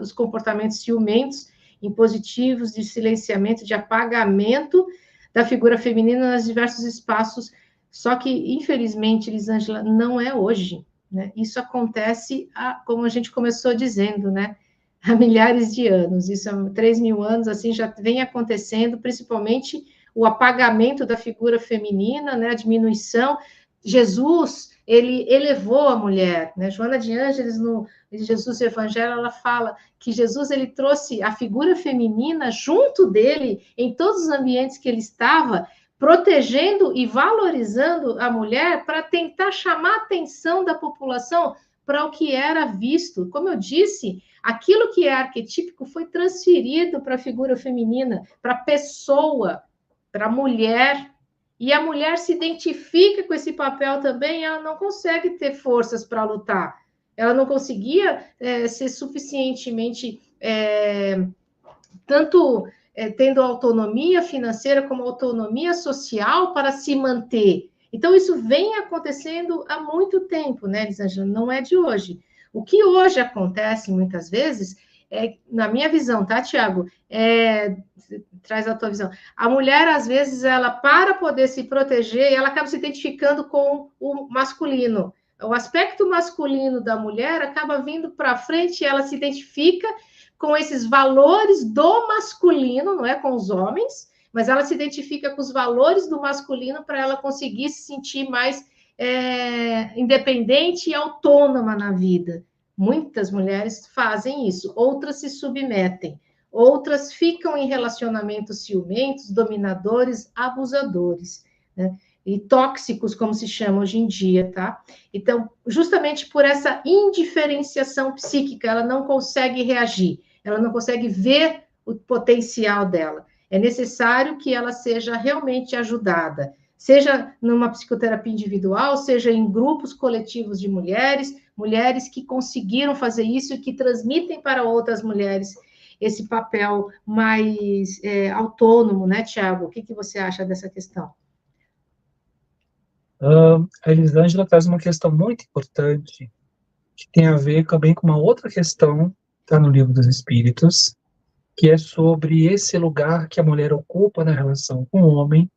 os comportamentos ciumentos, impositivos, de silenciamento, de apagamento da figura feminina nos diversos espaços, só que, infelizmente, Elisângela, não é hoje, né? Isso acontece, como a gente começou dizendo, né, há milhares de anos, isso há 3.000 anos, assim, já vem acontecendo, principalmente o apagamento da figura feminina, né, a diminuição. Jesus, ele elevou a mulher, né? Joana de Ângeles, no Jesus e o Evangelho, ela fala que Jesus, ele trouxe a figura feminina junto dele, em todos os ambientes que ele estava, protegendo e valorizando a mulher para tentar chamar a atenção da população para o que era visto. Como eu disse, aquilo que é arquetípico foi transferido para a figura feminina, para a pessoa, para a mulher, e a mulher se identifica com esse papel também, ela não consegue ter forças para lutar, ela não conseguia ser suficientemente, tanto tendo autonomia financeira como autonomia social para se manter. Então, isso vem acontecendo há muito tempo, né, Elisângela? Não é de hoje. O que hoje acontece, muitas vezes, na minha visão, tá, Tiago? Traz a tua visão. A mulher, às vezes, ela, para poder se proteger, ela acaba se identificando com o masculino. O aspecto masculino da mulher acaba vindo para frente, ela se identifica com esses valores do masculino, não é com os homens, mas ela se identifica com os valores do masculino para ela conseguir se sentir mais independente e autônoma na vida. Muitas mulheres fazem isso, outras se submetem, outras ficam em relacionamentos ciumentos, dominadores, abusadores, né? E tóxicos, como se chama hoje em dia, tá? Então, justamente por essa indiferenciação psíquica, ela não consegue reagir, ela não consegue ver o potencial dela. É necessário que ela seja realmente ajudada, seja numa psicoterapia individual, seja em grupos coletivos de mulheres que conseguiram fazer isso e que transmitem para outras mulheres. esse papel mais autônomo, né, Tiago? O que você acha dessa questão? A Elisângela traz uma questão muito importante, que tem a ver também com uma outra questão, que está no Livro dos Espíritos, que é sobre esse lugar que a mulher ocupa na relação com o homem,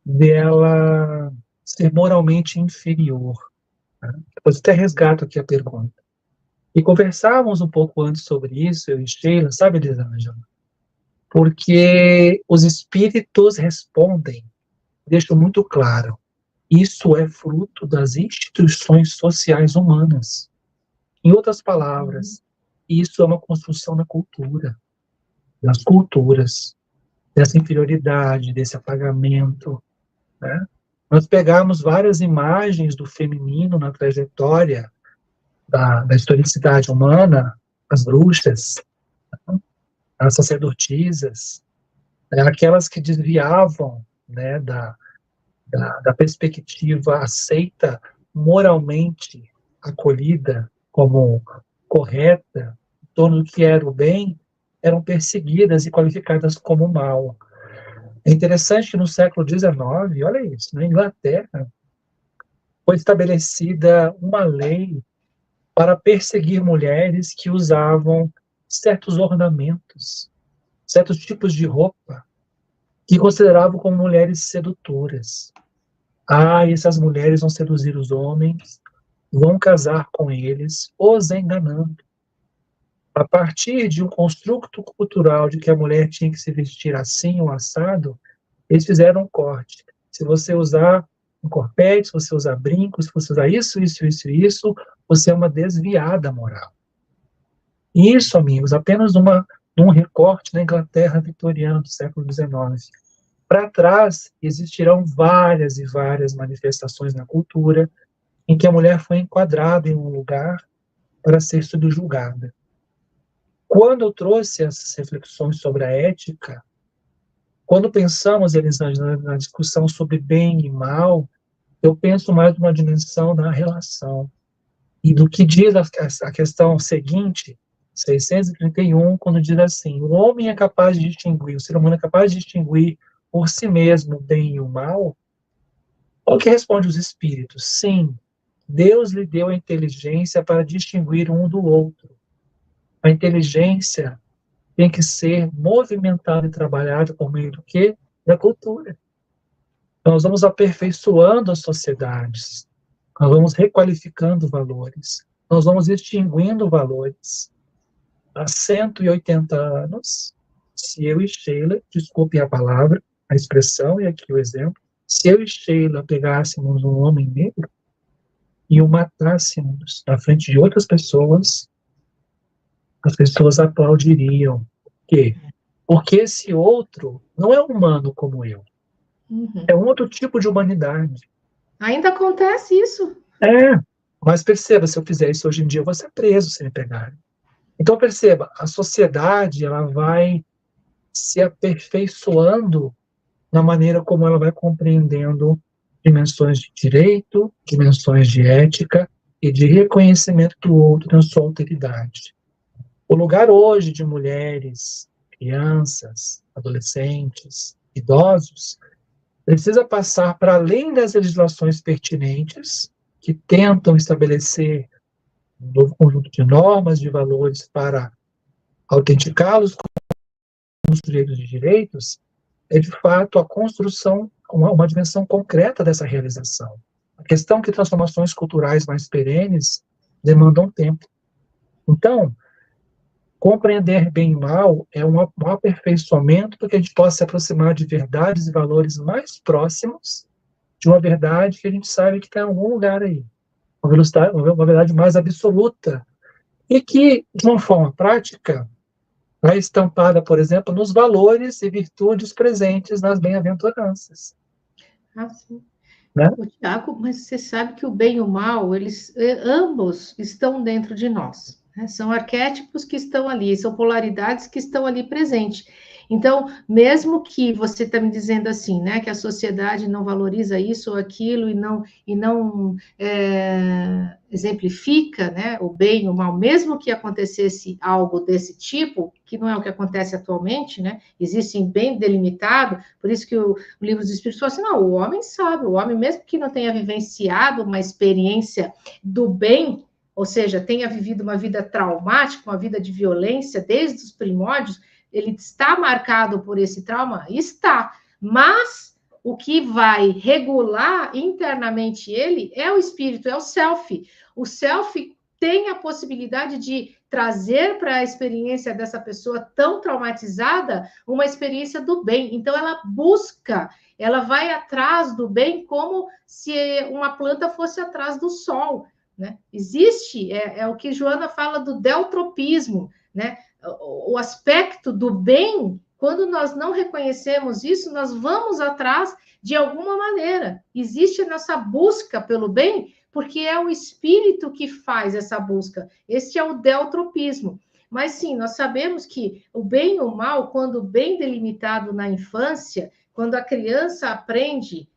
dela ser moralmente inferior. Né? Depois até resgato aqui a pergunta. E conversávamos um pouco antes sobre isso, eu e Sheila, sabe, Elisângela? Porque os espíritos respondem, deixam muito claro, isso é fruto das instituições sociais humanas. Em outras palavras, isso é uma construção da cultura, das culturas, dessa inferioridade, desse apagamento, né? Nós pegamos várias imagens do feminino na trajetória da historicidade humana, as bruxas, as sacerdotisas, aquelas que desviavam, né, da perspectiva aceita moralmente acolhida como correta, em torno do que era o bem, eram perseguidas e qualificadas como mal. É interessante que no século XIX, olha isso, na Inglaterra, foi estabelecida uma lei para perseguir mulheres que usavam certos ornamentos, certos tipos de roupa, que consideravam como mulheres sedutoras. Essas mulheres vão seduzir os homens, vão casar com eles, os enganando. A partir de um construto cultural de que a mulher tinha que se vestir assim ou assado, eles fizeram um corte. Se você usar um corpete, se você usar brincos, se você usar isso, você é uma desviada moral. Isso, amigos, apenas num recorte na Inglaterra vitoriana do século XIX. Para trás, existirão várias e várias manifestações na cultura em que a mulher foi enquadrada em um lugar para ser subjugada. Quando eu trouxe essas reflexões sobre a ética, quando pensamos, Elisângela, na discussão sobre bem e mal, eu penso mais numa dimensão da relação. E do que diz a questão seguinte, 631, quando diz assim, o homem é capaz de distinguir, o ser humano é capaz de distinguir por si mesmo o bem e o mal. O que responde os espíritos? Sim, Deus lhe deu a inteligência para distinguir um do outro. A inteligência tem que ser movimentada e trabalhada por meio do quê? Da cultura. Nós vamos aperfeiçoando as sociedades, nós vamos requalificando valores, nós vamos extinguindo valores. Há 180 anos, se eu e Sheila, desculpem a palavra, a expressão e aqui o exemplo, se eu e Sheila pegássemos um homem negro e o matássemos na frente de outras pessoas, as pessoas aplaudiriam. Por quê? Porque esse outro não é humano como eu. É um outro tipo de humanidade. Ainda acontece isso. Mas perceba, se eu fizer isso hoje em dia, eu vou ser preso se me pegarem. Então perceba, a sociedade ela vai se aperfeiçoando na maneira como ela vai compreendendo dimensões de direito, dimensões de ética e de reconhecimento do outro na sua alteridade. O lugar hoje de mulheres, crianças, adolescentes, idosos, precisa passar para além das legislações pertinentes, que tentam estabelecer um novo conjunto de normas, de valores para autenticá-los como sujeitos de direitos, é de fato a construção, uma dimensão concreta dessa realização. A questão é que transformações culturais mais perenes demandam tempo. Então, compreender bem e mal é um aperfeiçoamento para que a gente possa se aproximar de verdades e valores mais próximos de uma verdade que a gente sabe que está em algum lugar aí. Uma verdade mais absoluta. E que, de uma forma prática, é estampada, por exemplo, nos valores e virtudes presentes nas bem-aventuranças. Sim. Né? Tiago, mas você sabe que o bem e o mal, eles ambos estão dentro de nós. Né? São arquétipos que estão ali, são polaridades que estão ali presentes. Então, mesmo que você está me dizendo assim, né, que a sociedade não valoriza isso ou aquilo e não exemplifica, né, o bem e o mal, mesmo que acontecesse algo desse tipo, que não é o que acontece atualmente, né, existe bem delimitado, por isso que o livro dos Espíritos fala assim, não, o homem sabe, o homem mesmo que não tenha vivenciado uma experiência do bem, ou seja, tenha vivido uma vida traumática, uma vida de violência desde os primórdios, ele está marcado por esse trauma? Está. Mas o que vai regular internamente ele é o espírito, é o self. O self tem a possibilidade de trazer para a experiência dessa pessoa tão traumatizada uma experiência do bem. Então, ela busca, ela vai atrás do bem como se uma planta fosse atrás do sol. Né? Existe, é o que Joana fala do deltropismo, né? O aspecto do bem, quando nós não reconhecemos isso, nós vamos atrás de alguma maneira. Existe a nossa busca pelo bem, porque é o espírito que faz essa busca. Este é o deltropismo. Mas sim, nós sabemos que o bem e o mal, quando bem delimitado na infância, quando a criança aprende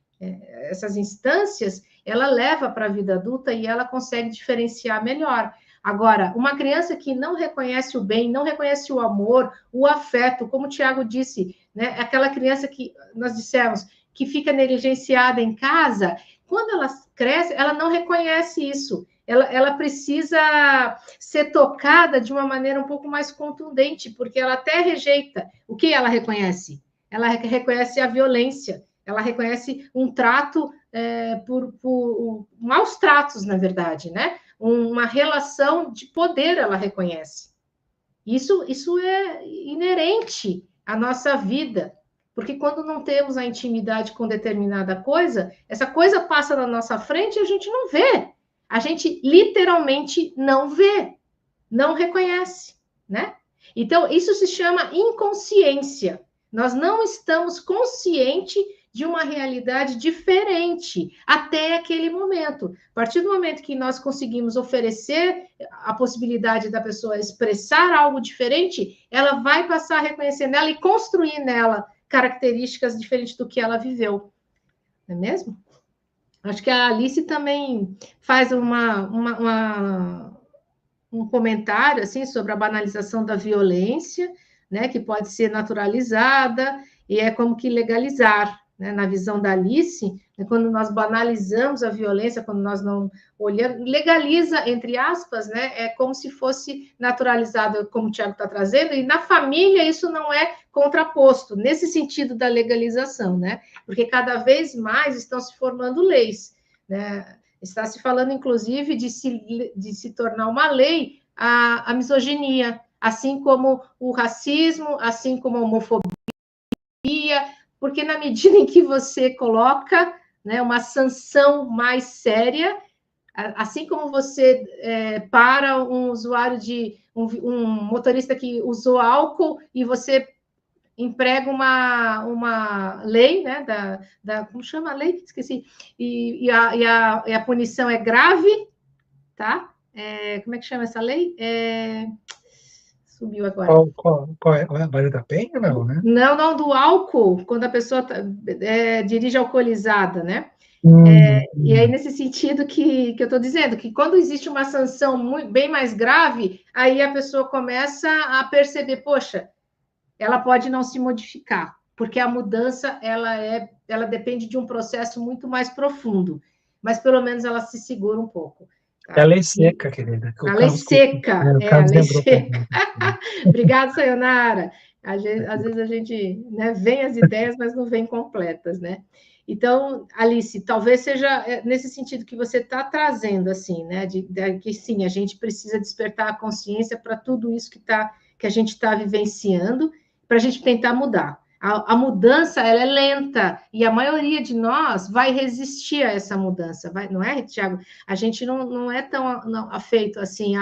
essas instâncias, ela leva para a vida adulta e ela consegue diferenciar melhor. Agora, uma criança que não reconhece o bem, não reconhece o amor, o afeto, como o Tiago disse, né? Aquela criança que nós dissemos que fica negligenciada em casa, quando ela cresce, ela não reconhece isso. Ela precisa ser tocada de uma maneira um pouco mais contundente, porque ela até rejeita. O que ela reconhece? Ela reconhece a violência, ela reconhece um trato por maus tratos, na verdade, né? Uma relação de poder, ela reconhece. Isso é inerente à nossa vida, porque quando não temos a intimidade com determinada coisa, essa coisa passa na nossa frente e a gente não vê. A gente literalmente não vê, não reconhece, né? Então, isso se chama inconsciência. Nós não estamos conscientes de uma realidade diferente até aquele momento. A partir do momento que nós conseguimos oferecer a possibilidade da pessoa expressar algo diferente, ela vai passar a reconhecer nela e construir nela características diferentes do que ela viveu. Não é mesmo? Acho que a Alice também faz um comentário assim sobre a banalização da violência, né, que pode ser naturalizada e é como que legalizar, né, na visão da Alice, né, quando nós banalizamos a violência, quando nós não olhamos, legaliza entre aspas, né, é como se fosse naturalizado, como o Tiago está trazendo, e na família isso não é contraposto nesse sentido da legalização, né, porque cada vez mais estão se formando leis, né. Está se falando, inclusive, de se tornar uma lei a misoginia, assim como o racismo, assim como a homofobia, porque na medida em que você coloca, né, uma sanção mais séria, assim como você para um usuário um motorista que usou álcool e você emprega uma lei, né, como chama a lei? Esqueci. E a punição é grave, tá? Como é que chama essa lei? Subiu agora. Qual é? A Maria da Penha, não, né? Não, do álcool, quando a pessoa dirige alcoolizada, né? E aí, nesse sentido que eu estou dizendo, que quando existe uma sanção bem mais grave, aí a pessoa começa a perceber, poxa, ela pode não se modificar, porque a mudança ela depende de um processo muito mais profundo, mas pelo menos ela se segura um pouco. Tá? É a lei seca, querida. A lei seca, a lei seca. Obrigada, Sayonara. Às vezes a gente, né, vem as ideias, mas não vem completas, né? Então, Alice, talvez seja nesse sentido que você está trazendo, assim, né? Que sim, a gente precisa despertar a consciência para tudo isso que a gente está vivenciando, para a gente tentar mudar. A mudança, ela é lenta, e a maioria de nós vai resistir a essa mudança, não é, Tiago? A gente não é tão afeito assim,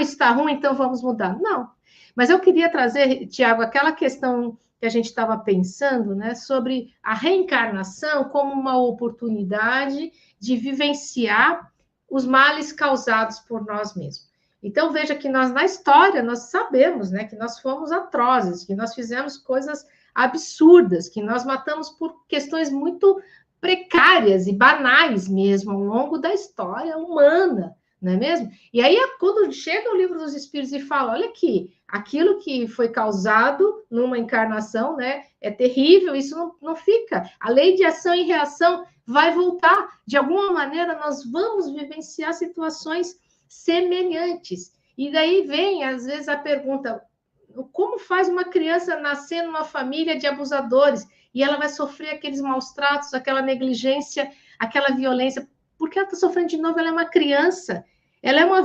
isso está ruim, então vamos mudar. Não. Mas eu queria trazer, Tiago, aquela questão que a gente estava pensando, né, sobre a reencarnação como uma oportunidade de vivenciar os males causados por nós mesmos. Então, veja que nós, na história, nós sabemos, né, que nós fomos atrozes, que nós fizemos coisas absurdas, que nós matamos por questões muito precárias e banais mesmo, ao longo da história humana, não é mesmo? E aí, quando chega o Livro dos Espíritos e fala, olha aqui, aquilo que foi causado numa encarnação, né, é terrível, isso não fica. A lei de ação e reação vai voltar. De alguma maneira, nós vamos vivenciar situações semelhantes. E daí vem, às vezes, a pergunta, como faz uma criança nascer numa família de abusadores e ela vai sofrer aqueles maus tratos, aquela negligência, aquela violência? Porque ela está sofrendo de novo, ela é uma criança, ela é uma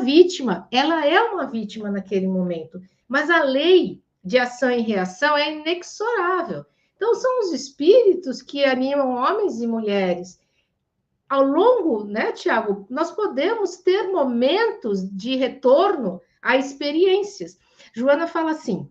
vítima naquele momento. Mas a lei de ação e reação é inexorável. Então, são os espíritos que animam homens e mulheres. Ao longo, né, Tiago, nós podemos ter momentos de retorno a experiências. Joana fala assim,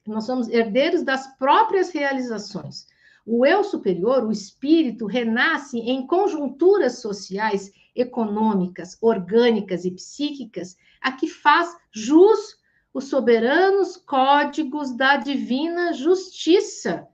nós somos herdeiros das próprias realizações. O eu superior, o espírito, renasce em conjunturas sociais, econômicas, orgânicas e psíquicas, a que faz jus os soberanos códigos da divina justiça,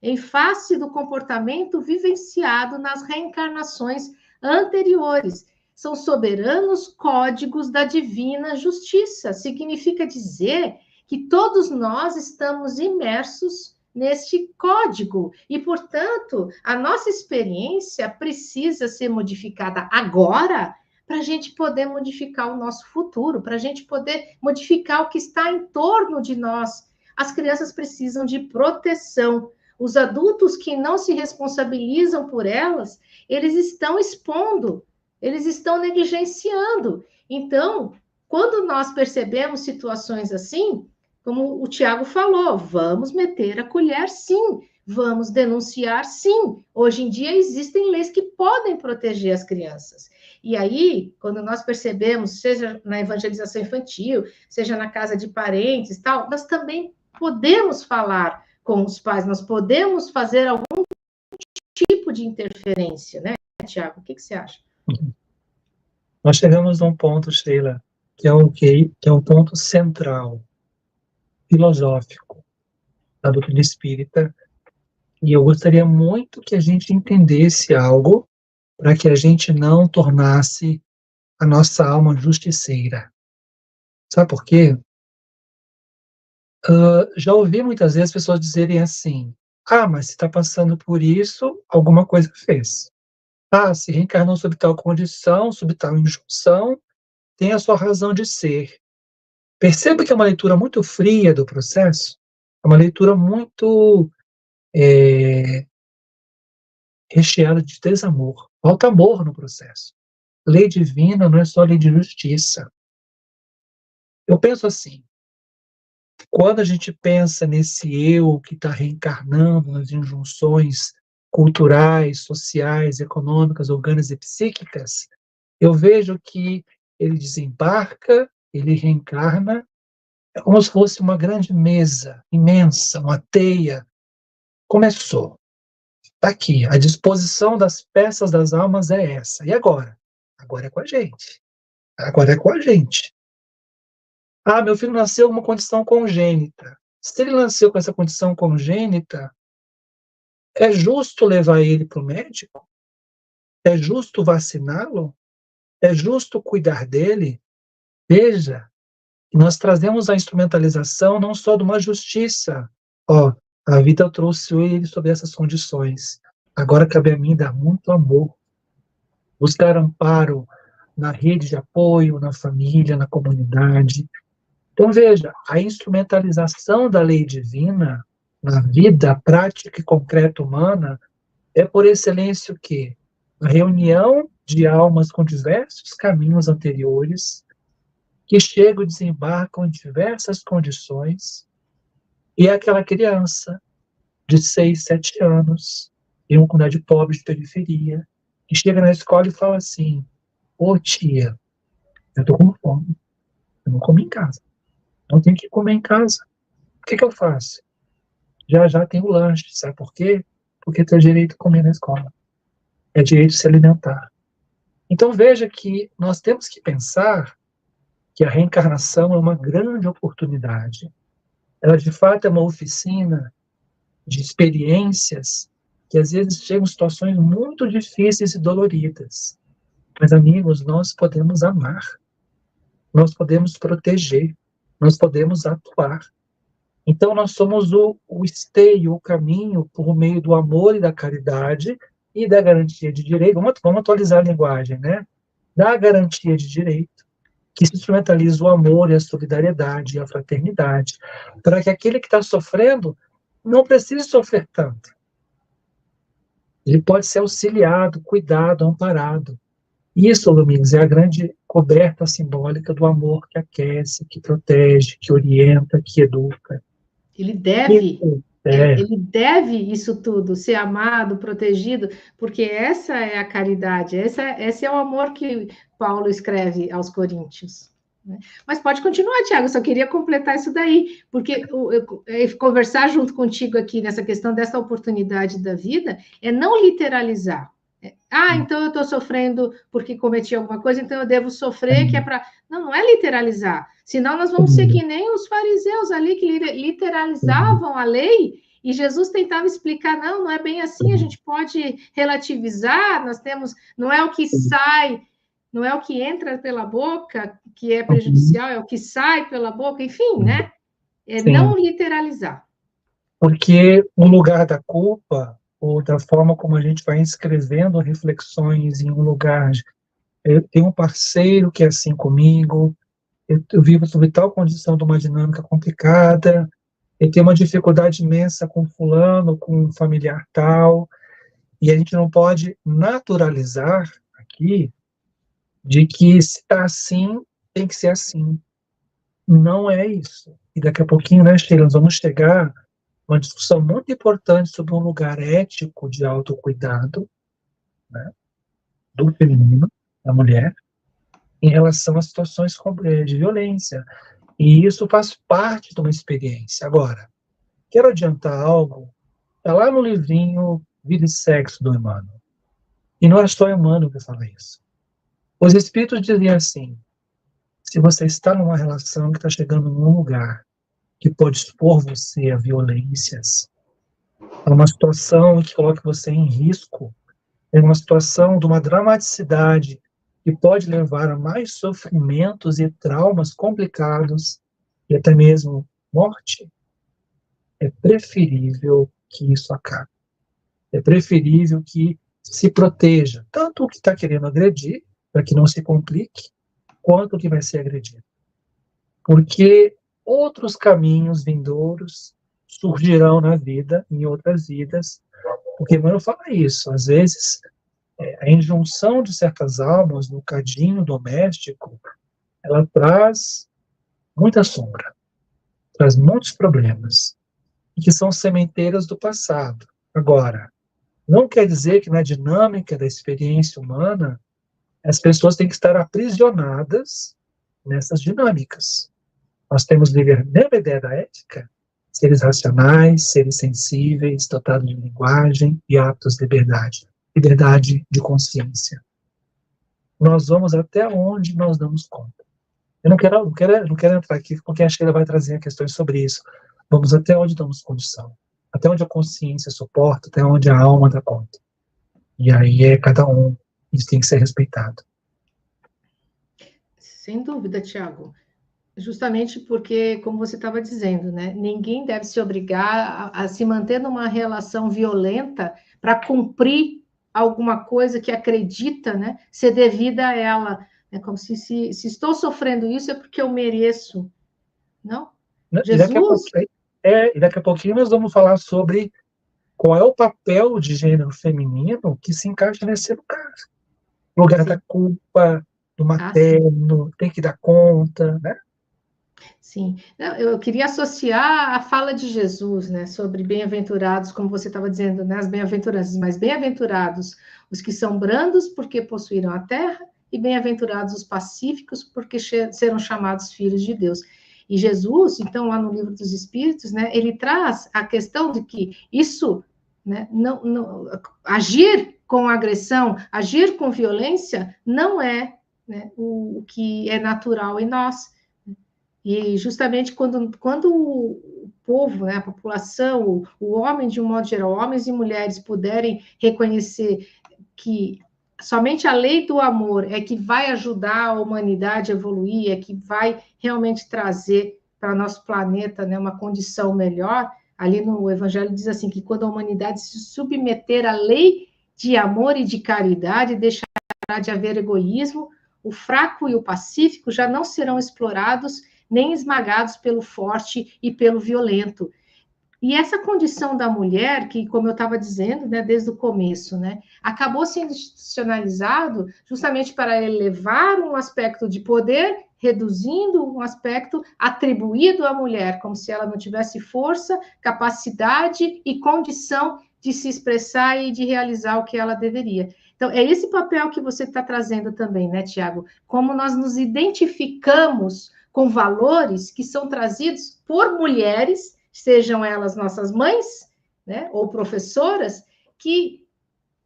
em face do comportamento vivenciado nas reencarnações anteriores. São soberanos códigos da divina justiça. Significa dizer que todos nós estamos imersos neste código e, portanto, a nossa experiência precisa ser modificada agora para a gente poder modificar o nosso futuro, para a gente poder modificar o que está em torno de nós. As crianças precisam de proteção. Os adultos que não se responsabilizam por elas, eles estão expondo, eles estão negligenciando. Então, quando nós percebemos situações assim, como o Tiago falou, vamos meter a colher, sim, vamos denunciar, sim. Hoje em dia existem leis que podem proteger as crianças. E aí, quando nós percebemos, seja na evangelização infantil, seja na casa de parentes, tal, nós também podemos falar com os pais, nós podemos fazer algum tipo de interferência, né, Tiago? O que você acha? Nós chegamos a um ponto, Sheila, que é o quê? Que é um ponto central, filosófico, da doutrina espírita, e eu gostaria muito que a gente entendesse algo para que a gente não tornasse a nossa alma justiceira. Sabe por quê? Já ouvi muitas vezes pessoas dizerem assim, mas se está passando por isso, alguma coisa fez. Se reencarnou sob tal condição, sob tal injunção, tem a sua razão de ser. Perceba que é uma leitura muito fria do processo, é uma leitura muito recheada de desamor. Falta amor no processo. Lei divina não é só lei de justiça. Eu penso assim, quando a gente pensa nesse eu que está reencarnando nas injunções culturais, sociais, econômicas, orgânicas e psíquicas, eu vejo que ele desembarca, ele reencarna, é como se fosse uma grande mesa imensa, uma teia. Começou. Está aqui. A disposição das peças das almas é essa. E agora? Agora é com a gente. Agora é com a gente. Meu filho nasceu com uma condição congênita. Se ele nasceu com essa condição congênita, é justo levar ele para o médico? É justo vaciná-lo? É justo cuidar dele? Veja, nós trazemos a instrumentalização não só de uma justiça. A vida trouxe ele sob essas condições. Agora cabe a mim dar muito amor, buscar amparo na rede de apoio, na família, na comunidade. Então, veja, a instrumentalização da lei divina na vida prática e concreta humana é, por excelência, o quê? A reunião de almas com diversos caminhos anteriores que chegam e desembarcam em diversas condições, e é aquela criança de 6, 7 anos, em uma comunidade pobre de periferia, que chega na escola e fala assim, tia, eu estou com fome, eu não comi em casa, não tenho que comer em casa, o que eu faço? Já tem o lanche, sabe por quê? Porque tem direito a comer na escola, é direito de se alimentar. Então veja que nós temos que pensar que a reencarnação é uma grande oportunidade. Ela, de fato, é uma oficina de experiências que, às vezes, chegam em situações muito difíceis e doloridas. Mas, amigos, nós podemos amar, nós podemos proteger, nós podemos atuar. Então, nós somos o esteio, o caminho, por meio do amor e da caridade e da garantia de direito. Vamos atualizar a linguagem, né? Da garantia de direito, que se instrumentaliza o amor e a solidariedade e a fraternidade, para que aquele que está sofrendo não precise sofrer tanto. Ele pode ser auxiliado, cuidado, amparado. Isso, Domingos, é a grande coberta simbólica do amor que aquece, que protege, que orienta, que educa. Ele deve, ele deve isso tudo, ser amado, protegido, porque essa é a caridade, esse é o amor que Paulo escreve aos Coríntios. Né? Mas pode continuar, Tiago, eu só queria completar isso daí, porque conversar junto contigo aqui nessa questão dessa oportunidade da vida é não literalizar. Então eu estou sofrendo porque cometi alguma coisa, então eu devo sofrer, que é para... Não é literalizar. Senão nós vamos ser que nem os fariseus ali, que literalizavam a lei, e Jesus tentava explicar, não é bem assim, a gente pode relativizar, nós temos... Não é o que sai, não é o que entra pela boca que é prejudicial, é o que sai pela boca, enfim, né? Não literalizar. Porque o lugar da culpa, ou da forma como a gente vai escrevendo reflexões em um lugar, eu tenho um parceiro que é assim comigo, eu vivo sob tal condição de uma dinâmica complicada, eu tenho uma dificuldade imensa com fulano, com um familiar tal, e a gente não pode naturalizar aqui de que se está assim, tem que ser assim. Não é isso. E daqui a pouquinho, né, Sheila, nós vamos chegar uma discussão muito importante sobre um lugar ético de autocuidado, né, do feminino, da mulher, em relação a situações de violência. E isso faz parte de uma experiência. Agora, quero adiantar algo, está lá no livrinho Vida e Sexo do Emmanuel. E não é só Emmanuel que fala isso. Os espíritos diziam assim, se você está numa relação que está chegando num lugar que pode expor você a violências, é uma situação que coloca você em risco, é uma situação de uma dramaticidade que pode levar a mais sofrimentos e traumas complicados e até mesmo morte, é preferível que isso acabe. É preferível que se proteja tanto o que está querendo agredir, para que não se complique, quanto o que vai ser agredido. Porque outros caminhos vindouros surgirão na vida, em outras vidas, porque Emmanuel fala isso, às vezes a injunção de certas almas no cadinho doméstico, ela traz muita sombra, traz muitos problemas, e que são sementeiras do passado. Agora, não quer dizer que na dinâmica da experiência humana, as pessoas têm que estar aprisionadas nessas dinâmicas. Nós temos mesma ideia da ética, seres racionais, seres sensíveis, dotados de linguagem e aptos de liberdade de consciência. Nós vamos até onde nós damos conta. Eu não quero entrar aqui, porque a Sheila vai trazer questões sobre isso. Vamos até onde damos condição, até onde a consciência suporta, até onde a alma dá conta. E aí é cada um, isso tem que ser respeitado. Sem dúvida, Tiago. Justamente porque, como você estava dizendo, né, ninguém deve se obrigar a se manter numa relação violenta para cumprir alguma coisa que acredita, né, ser devida a ela. É como se estou sofrendo isso é porque eu mereço. Não? Jesus... E daqui a pouquinho nós vamos falar sobre qual é o papel de gênero feminino que se encaixa nesse lugar. Lugar Sim. da culpa, do materno, tem que dar conta, né? Sim, eu queria associar a fala de Jesus, né, sobre bem-aventurados, como você estava dizendo, né, as bem-aventuranças, mas bem-aventurados os que são brandos, porque possuíram a terra, e bem-aventurados os pacíficos, porque serão chamados filhos de Deus. E Jesus, então, lá no Livro dos Espíritos, né, ele traz a questão de que isso, né, agir com agressão, agir com violência, não é né, o que é natural em nós. E justamente quando o povo, né, a população, o homem de um modo geral, homens e mulheres puderem reconhecer que somente a lei do amor é que vai ajudar a humanidade a evoluir, é que vai realmente trazer para nosso planeta, né, uma condição melhor. Ali no Evangelho diz assim, que quando a humanidade se submeter à lei de amor e de caridade, deixará de haver egoísmo, o fraco e o pacífico já não serão explorados nem esmagados pelo forte e pelo violento. E essa condição da mulher, que, como eu estava dizendo, né, desde o começo, né, acabou sendo institucionalizado justamente para elevar um aspecto de poder, reduzindo um aspecto atribuído à mulher, como se ela não tivesse força, capacidade e condição de se expressar e de realizar o que ela deveria. Então, é esse papel que você está trazendo também, né, Tiago? Como nós nos identificamos com valores que são trazidos por mulheres, sejam elas nossas mães, né, ou professoras, que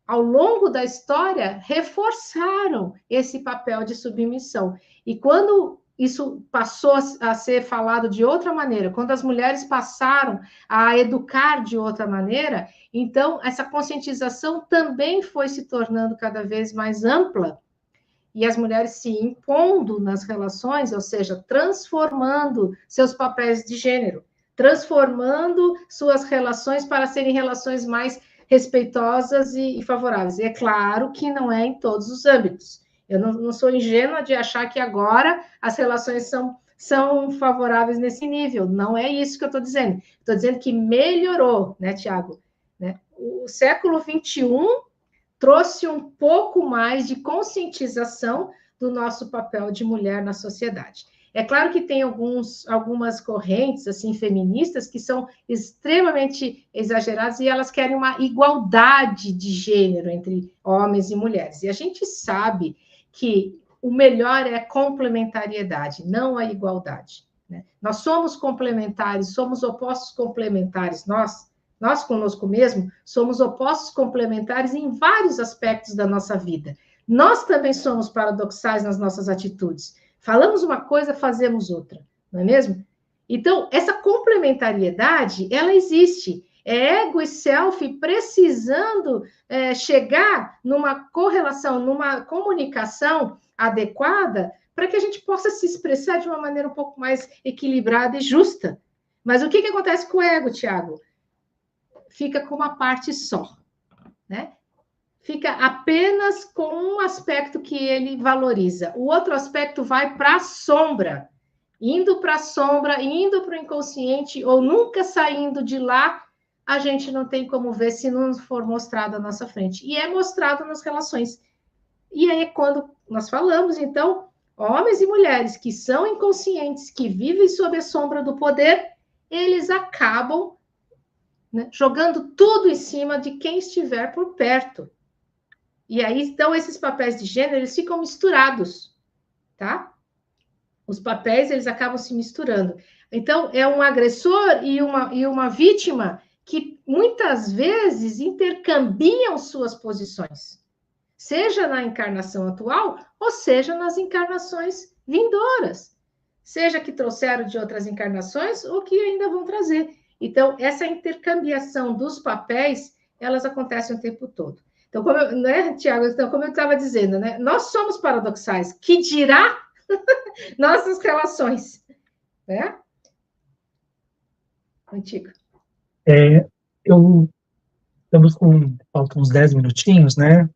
ao longo da história reforçaram esse papel de submissão. E quando isso passou a ser falado de outra maneira, quando as mulheres passaram a educar de outra maneira, então essa conscientização também foi se tornando cada vez mais ampla e as mulheres se impondo nas relações, ou seja, transformando seus papéis de gênero, transformando suas relações para serem relações mais respeitosas e favoráveis. E é claro que não é em todos os âmbitos. Eu não sou ingênua de achar que agora as relações são favoráveis nesse nível. Não é isso que eu estou dizendo. Estou dizendo que melhorou, né, Tiago? Né? O século XXI trouxe um pouco mais de conscientização do nosso papel de mulher na sociedade. É claro que tem algumas correntes assim feministas que são extremamente exageradas e elas querem uma igualdade de gênero entre homens e mulheres. E a gente sabe que o melhor é a complementariedade, não a igualdade. Né? Nós somos complementares, somos opostos complementares, nós conosco mesmo, somos opostos complementares em vários aspectos da nossa vida. Nós também somos paradoxais nas nossas atitudes. Falamos uma coisa, fazemos outra, não é mesmo? Então, essa complementariedade, ela existe. É ego e self precisando chegar numa correlação, numa comunicação adequada para que a gente possa se expressar de uma maneira um pouco mais equilibrada e justa. Mas o que acontece com o ego, Tiago? Fica com uma parte só, né? Fica apenas com um aspecto que ele valoriza. O outro aspecto vai para a sombra, indo para a sombra, indo para o inconsciente, ou nunca saindo de lá, a gente não tem como ver se não for mostrado à nossa frente. E é mostrado nas relações. E aí, quando nós falamos, então, homens e mulheres que são inconscientes, que vivem sob a sombra do poder, eles acabam, né, jogando tudo em cima de quem estiver por perto. E aí, então, esses papéis de gênero, eles ficam misturados, tá? Os papéis, eles acabam se misturando. Então, é um agressor e uma vítima que, muitas vezes, intercambiam suas posições, seja na encarnação atual, ou seja nas encarnações vindouras, seja que trouxeram de outras encarnações, ou que ainda vão trazer. Então, essa intercambiação dos papéis, elas acontecem o tempo todo. Então, né, Tiago, então, como eu estava dizendo, né, nós somos paradoxais, que dirá nossas relações, né? Antigo. Estamos com, faltam uns 10 minutinhos, né?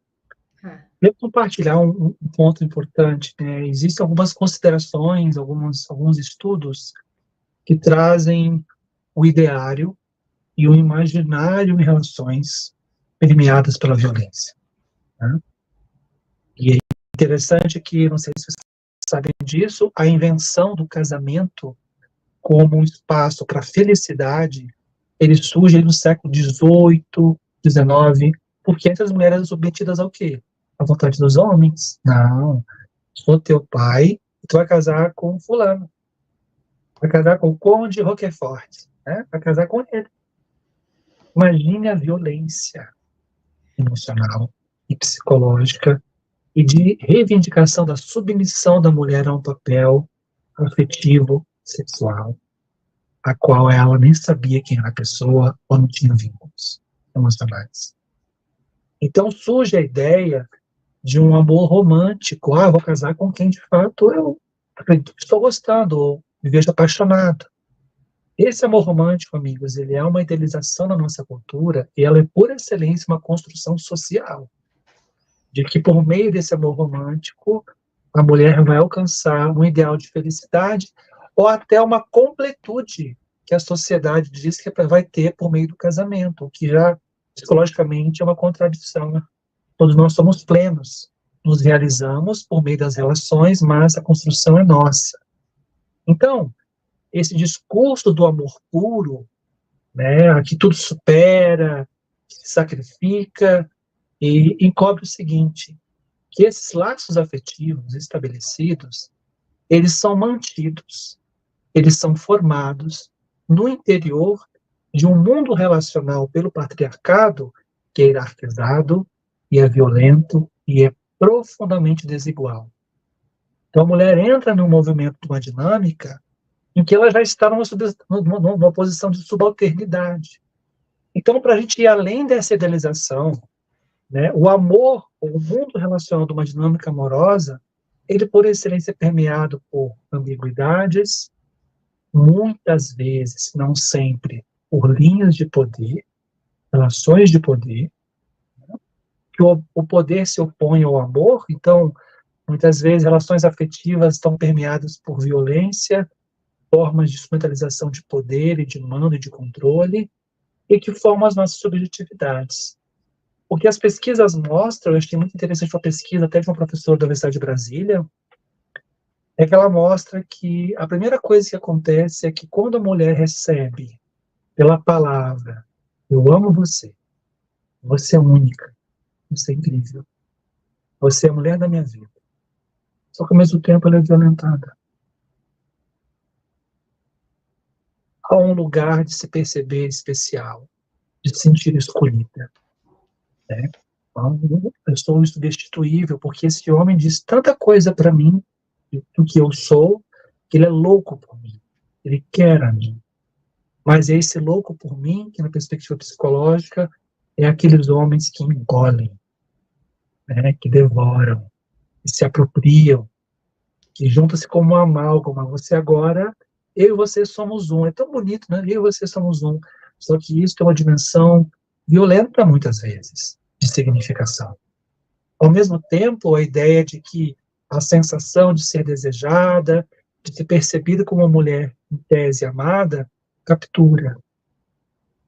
Queria compartilhar um ponto importante. Né? Existem algumas considerações, alguns estudos que trazem o ideário e o imaginário em relações permeadas pela violência. Né? E é interessante que, não sei se vocês sabem disso, a invenção do casamento como um espaço para felicidade, ele surge no século XVIII, XIX, porque antes as mulheres eram submetidas ao quê? À vontade dos homens. Não, sou teu pai, tu vai casar com fulano, vai casar com o Conde Roquefort, né? Vai casar com ele. Imagine a violência emocional e psicológica e de reivindicação da submissão da mulher a um papel afetivo, sexual, a qual ela nem sabia quem era a pessoa ou não tinha vínculos emocionais. Então surge a ideia de um amor romântico. Vou casar com quem de fato eu acredito que estou gostando, ou me vejo apaixonado. Esse amor romântico, amigos, ele é uma idealização da nossa cultura e ela é, por excelência, uma construção social. De que, por meio desse amor romântico, a mulher vai alcançar um ideal de felicidade ou até uma completude que a sociedade diz que vai ter por meio do casamento, o que já, psicologicamente, é uma contradição, né? Todos nós somos plenos, nos realizamos por meio das relações, mas a construção é nossa. Então, esse discurso do amor puro, né, que tudo supera, que se sacrifica, e encobre o seguinte, que esses laços afetivos estabelecidos, eles são mantidos, eles são formados no interior de um mundo relacional pelo patriarcado, que é hierarquizado, e é violento, e é profundamente desigual. Então a mulher entra num movimento, de uma dinâmica, em que ela já está numa posição de subalternidade. Então, para a gente ir além dessa idealização, né, o amor, o mundo relacional de uma dinâmica amorosa, ele, por excelência, é permeado por ambiguidades, muitas vezes, não sempre, por linhas de poder, relações de poder, que o poder se opõe ao amor, então, muitas vezes, relações afetivas estão permeadas por violência, formas de instrumentalização de poder e de mando e de controle, e que formam as nossas subjetividades. O que as pesquisas mostram, eu achei muito interessante uma pesquisa, até de uma professora da Universidade de Brasília, é que ela mostra que a primeira coisa que acontece é que quando a mulher recebe pela palavra, eu amo você, você é única, você é incrível, você é a mulher da minha vida, só que ao mesmo tempo ela é violentada. Há um lugar de se perceber especial, de se sentir escolhida, né? Eu sou indestituível, porque esse homem diz tanta coisa para mim, do que eu sou, que ele é louco por mim, ele quer a mim. Mas é esse louco por mim, que na perspectiva psicológica, é aqueles homens que engolem, né, que devoram, que se apropriam, que juntam-se como uma amálgama. Você agora, eu e você somos um. É tão bonito, né? Eu e você somos um. Só que isso tem uma dimensão violenta, muitas vezes, de significação. Ao mesmo tempo, a ideia de que a sensação de ser desejada, de ser percebida como uma mulher, em tese, amada, captura,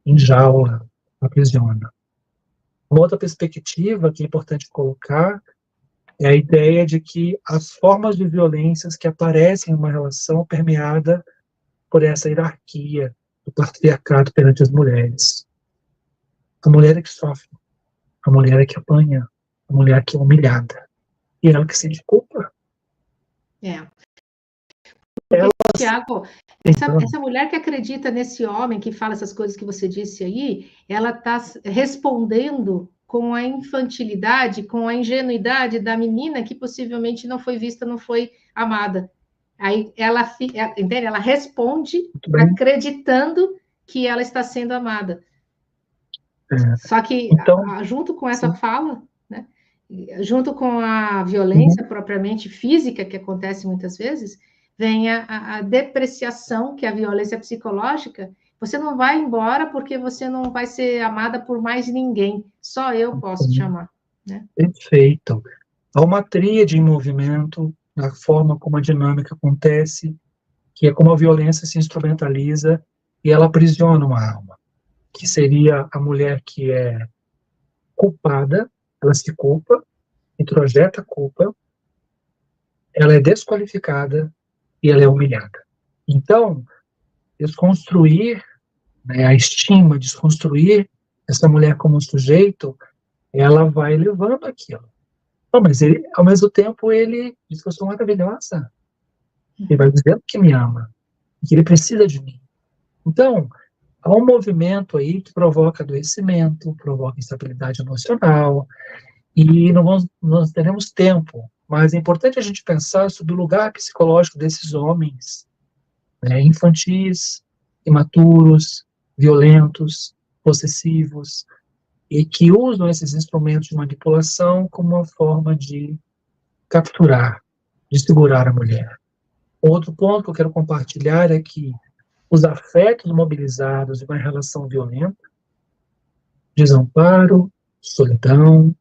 enjaula, aprisiona. Uma outra perspectiva que é importante colocar é a ideia de que as formas de violências que aparecem em uma relação permeada por essa hierarquia do patriarcado perante as mulheres. A mulher é que sofre, a mulher é que apanha, a mulher é que é humilhada. E ela que sente culpa. É. Ela, Tiago, então, essa mulher que acredita nesse homem que fala essas coisas que você disse aí, ela está respondendo com a infantilidade, com a ingenuidade da menina que possivelmente não foi vista, não foi amada. Aí entende? Ela responde acreditando que ela está sendo amada. Só que, então, junto com essa sim. fala, né, junto com a violência propriamente física, que acontece muitas vezes, vem a depreciação, que é a violência psicológica. Você não vai embora porque você não vai ser amada por mais ninguém. Só eu posso te amar. Né? Perfeito. Há uma tríade em movimento na forma como a dinâmica acontece, que é como a violência se instrumentaliza e ela aprisiona uma alma, que seria a mulher que é culpada, ela se culpa, introjeta a culpa, ela é desqualificada e ela é humilhada. Então, desconstruir, né, a estima, desconstruir essa mulher como um sujeito, ela vai levando aquilo. Não, mas ele, ao mesmo tempo, ele diz que eu sou maravilhosa. Ele vai dizendo que me ama, que ele precisa de mim. Então, há um movimento aí que provoca adoecimento, provoca instabilidade emocional, E nós teremos tempo, mas é importante a gente pensar sobre o lugar psicológico desses homens, né, infantis, imaturos, violentos, possessivos, e que usam esses instrumentos de manipulação como uma forma de capturar, de segurar a mulher. Outro ponto que eu quero compartilhar é que os afetos mobilizados em uma relação violenta, desamparo, solidão,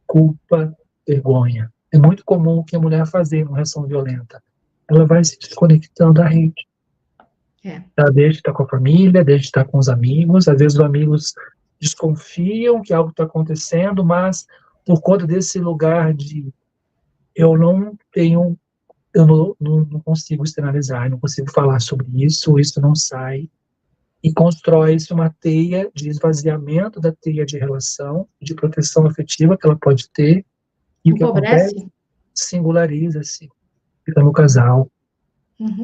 culpa, vergonha. É muito comum o que a mulher fazer em uma relação violenta. Ela vai se desconectando da rede. Ela deixa de estar com a família, deixa de estar com os amigos. Às vezes os amigos desconfiam que algo está acontecendo, mas por conta desse lugar de eu não consigo externalizar, não consigo falar sobre isso, isso não sai, e constrói-se uma teia de esvaziamento da teia de relação, de proteção afetiva que ela pode ter, e o que acontece? Singulariza-se, fica no casal.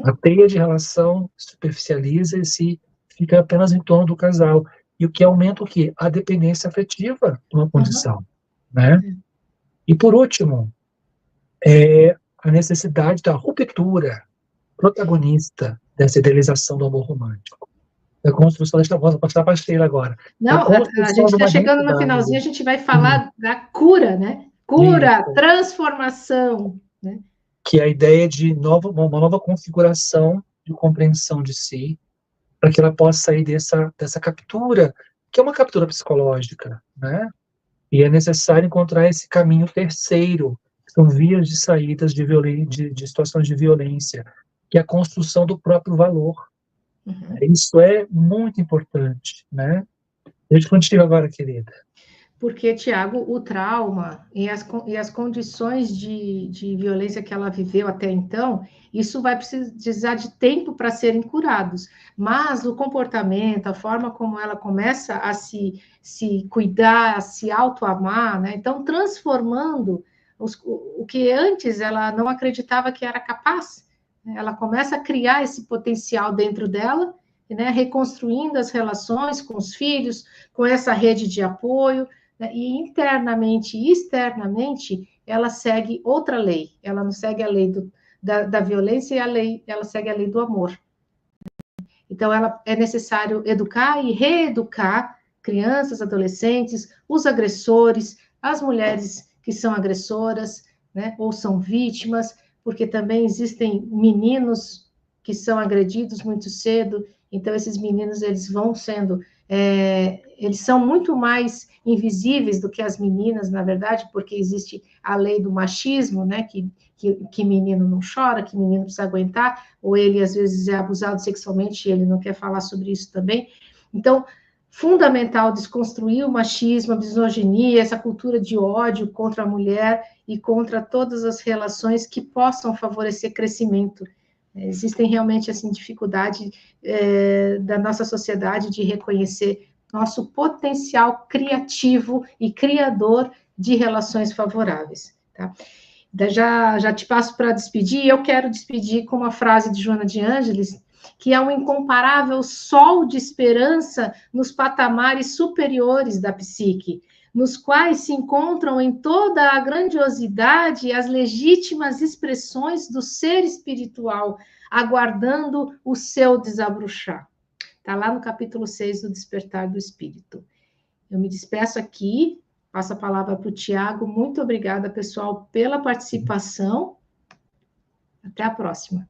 A teia de relação superficializa e se fica apenas em torno do casal, e o que aumenta o quê? A dependência afetiva de uma condição, né? E por último, a necessidade da ruptura protagonista dessa idealização do amor romântico. Da construção desta voz, vou passar para a Sheila agora. Não, a gente está chegando no finalzinho, a gente vai falar da cura, né? Cura, isso. Transformação, né? Que é a ideia de uma nova configuração de compreensão de si, para que ela possa sair dessa captura, que é uma captura psicológica, né? E é necessário encontrar esse caminho terceiro, que são vias de saídas de situações de violência, que é a construção do próprio valor. Isso é muito importante, né? Deixa contigo agora, querida. Porque, Tiago, o trauma e as condições de violência que ela viveu até então, isso vai precisar de tempo para serem curados. Mas o comportamento, a forma como ela começa a se cuidar, a se auto-amar, né? Então, transformando o que antes ela não acreditava que era capaz. Ela começa a criar esse potencial dentro dela, né? Reconstruindo as relações com os filhos, com essa rede de apoio, e internamente e externamente, ela segue outra lei. Ela não segue a lei da violência, ela segue a lei do amor. Então, é necessário educar e reeducar crianças, adolescentes, os agressores, as mulheres que são agressoras, né, ou são vítimas, porque também existem meninos que são agredidos muito cedo. Então, esses meninos, eles vão sendo... eles são muito mais invisíveis do que as meninas, na verdade, porque existe a lei do machismo, né, que menino não chora, que menino precisa aguentar, ou ele, às vezes, é abusado sexualmente e ele não quer falar sobre isso também. Então, fundamental desconstruir o machismo, a misoginia, essa cultura de ódio contra a mulher e contra todas as relações que possam favorecer crescimento. Existem realmente, assim, dificuldade da nossa sociedade de reconhecer nosso potencial criativo e criador de relações favoráveis, tá? Já te passo para despedir, e eu quero despedir com uma frase de Joana de Ângeles, que é um incomparável sol de esperança nos patamares superiores da psique, nos quais se encontram em toda a grandiosidade as legítimas expressões do ser espiritual, aguardando o seu desabrochar. Está lá no capítulo 6 do Despertar do Espírito. Eu me despeço aqui, passo a palavra para o Tiago. Muito obrigada, pessoal, pela participação. Até a próxima.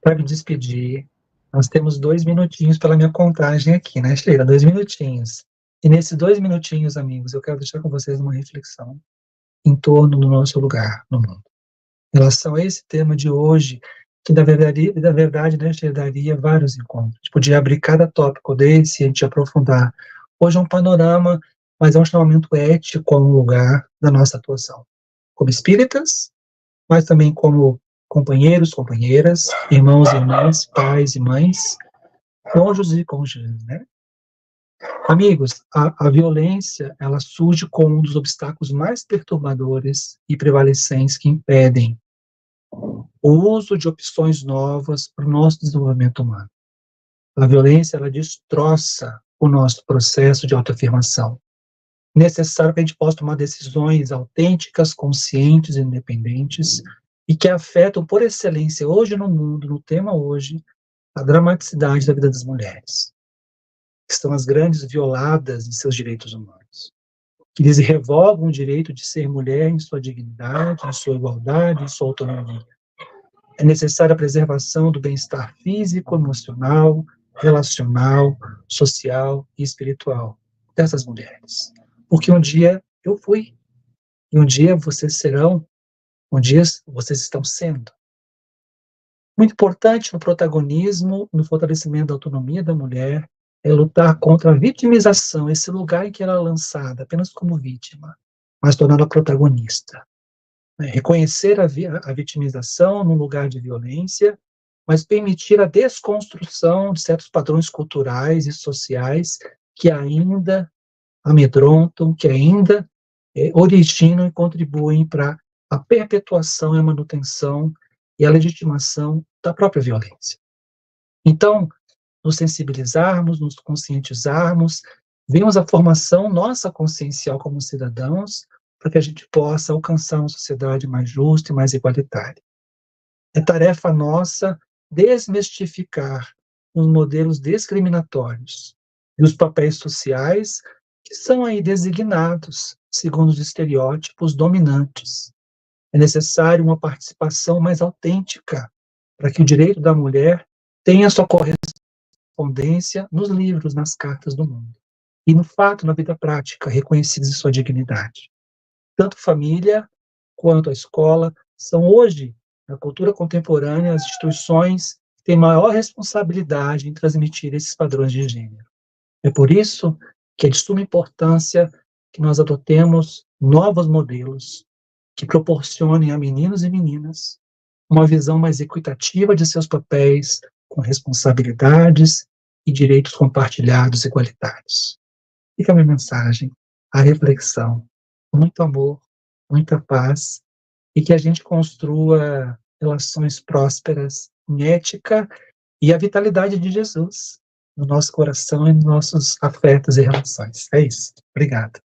Para me despedir, nós temos 2 minutinhos pela minha contagem aqui, né, Sheila? 2 minutinhos. E nesses 2 minutinhos, amigos, eu quero deixar com vocês uma reflexão em torno do nosso lugar no mundo. Em relação a esse tema de hoje, que da verdade, né, daria vários encontros. A gente podia abrir cada tópico desse e a gente aprofundar. Hoje é um panorama, mas é um chamamento ético no lugar da nossa atuação. Como espíritas, mas também como companheiros, companheiras, irmãos e irmãs, pais e mães, cônjuges e cônjuges, né? Amigos, a violência, ela surge como um dos obstáculos mais perturbadores e prevalecentes que impedem o uso de opções novas para o nosso desenvolvimento humano. A violência, ela destroça o nosso processo de autoafirmação. necessário que a gente possa tomar decisões autênticas, conscientes, independentes, e que afetam por excelência hoje no mundo, no tema hoje, a dramaticidade da vida das mulheres, que são as grandes violadas de seus direitos humanos, que lhes revogam o direito de ser mulher em sua dignidade, em sua igualdade, em sua autonomia. É necessária a preservação do bem-estar físico, emocional, relacional, social e espiritual dessas mulheres. Porque um dia eu fui, e um dia vocês serão, um dia vocês estão sendo. Muito importante no protagonismo, no fortalecimento da autonomia da mulher, é lutar contra a vitimização, esse lugar em que ela é lançada apenas como vítima, mas torná-la protagonista. Reconhecer a vitimização no lugar de violência, mas permitir a desconstrução de certos padrões culturais e sociais que ainda amedrontam, que ainda originam e contribuem para a perpetuação e a manutenção e a legitimação da própria violência. Então, nos sensibilizarmos, nos conscientizarmos, vemos a formação nossa consciencial como cidadãos, para que a gente possa alcançar uma sociedade mais justa e mais igualitária. É tarefa nossa desmistificar os modelos discriminatórios e os papéis sociais que são aí designados segundo os estereótipos dominantes. É necessário uma participação mais autêntica para que o direito da mulher tenha sua correspondência nos livros, nas cartas do mundo. E no fato, na vida prática, reconhecidos em sua dignidade. Tanto família quanto a escola são hoje, na cultura contemporânea, as instituições que têm maior responsabilidade em transmitir esses padrões de gênero. É por isso que é de suma importância que nós adotemos novos modelos que proporcionem a meninos e meninas uma visão mais equitativa de seus papéis, com responsabilidades e direitos compartilhados e igualitários. Fica a minha mensagem, a reflexão, muito amor, muita paz, e que a gente construa relações prósperas em ética e a vitalidade de Jesus no nosso coração e nos nossos afetos e relações. É isso. Obrigado.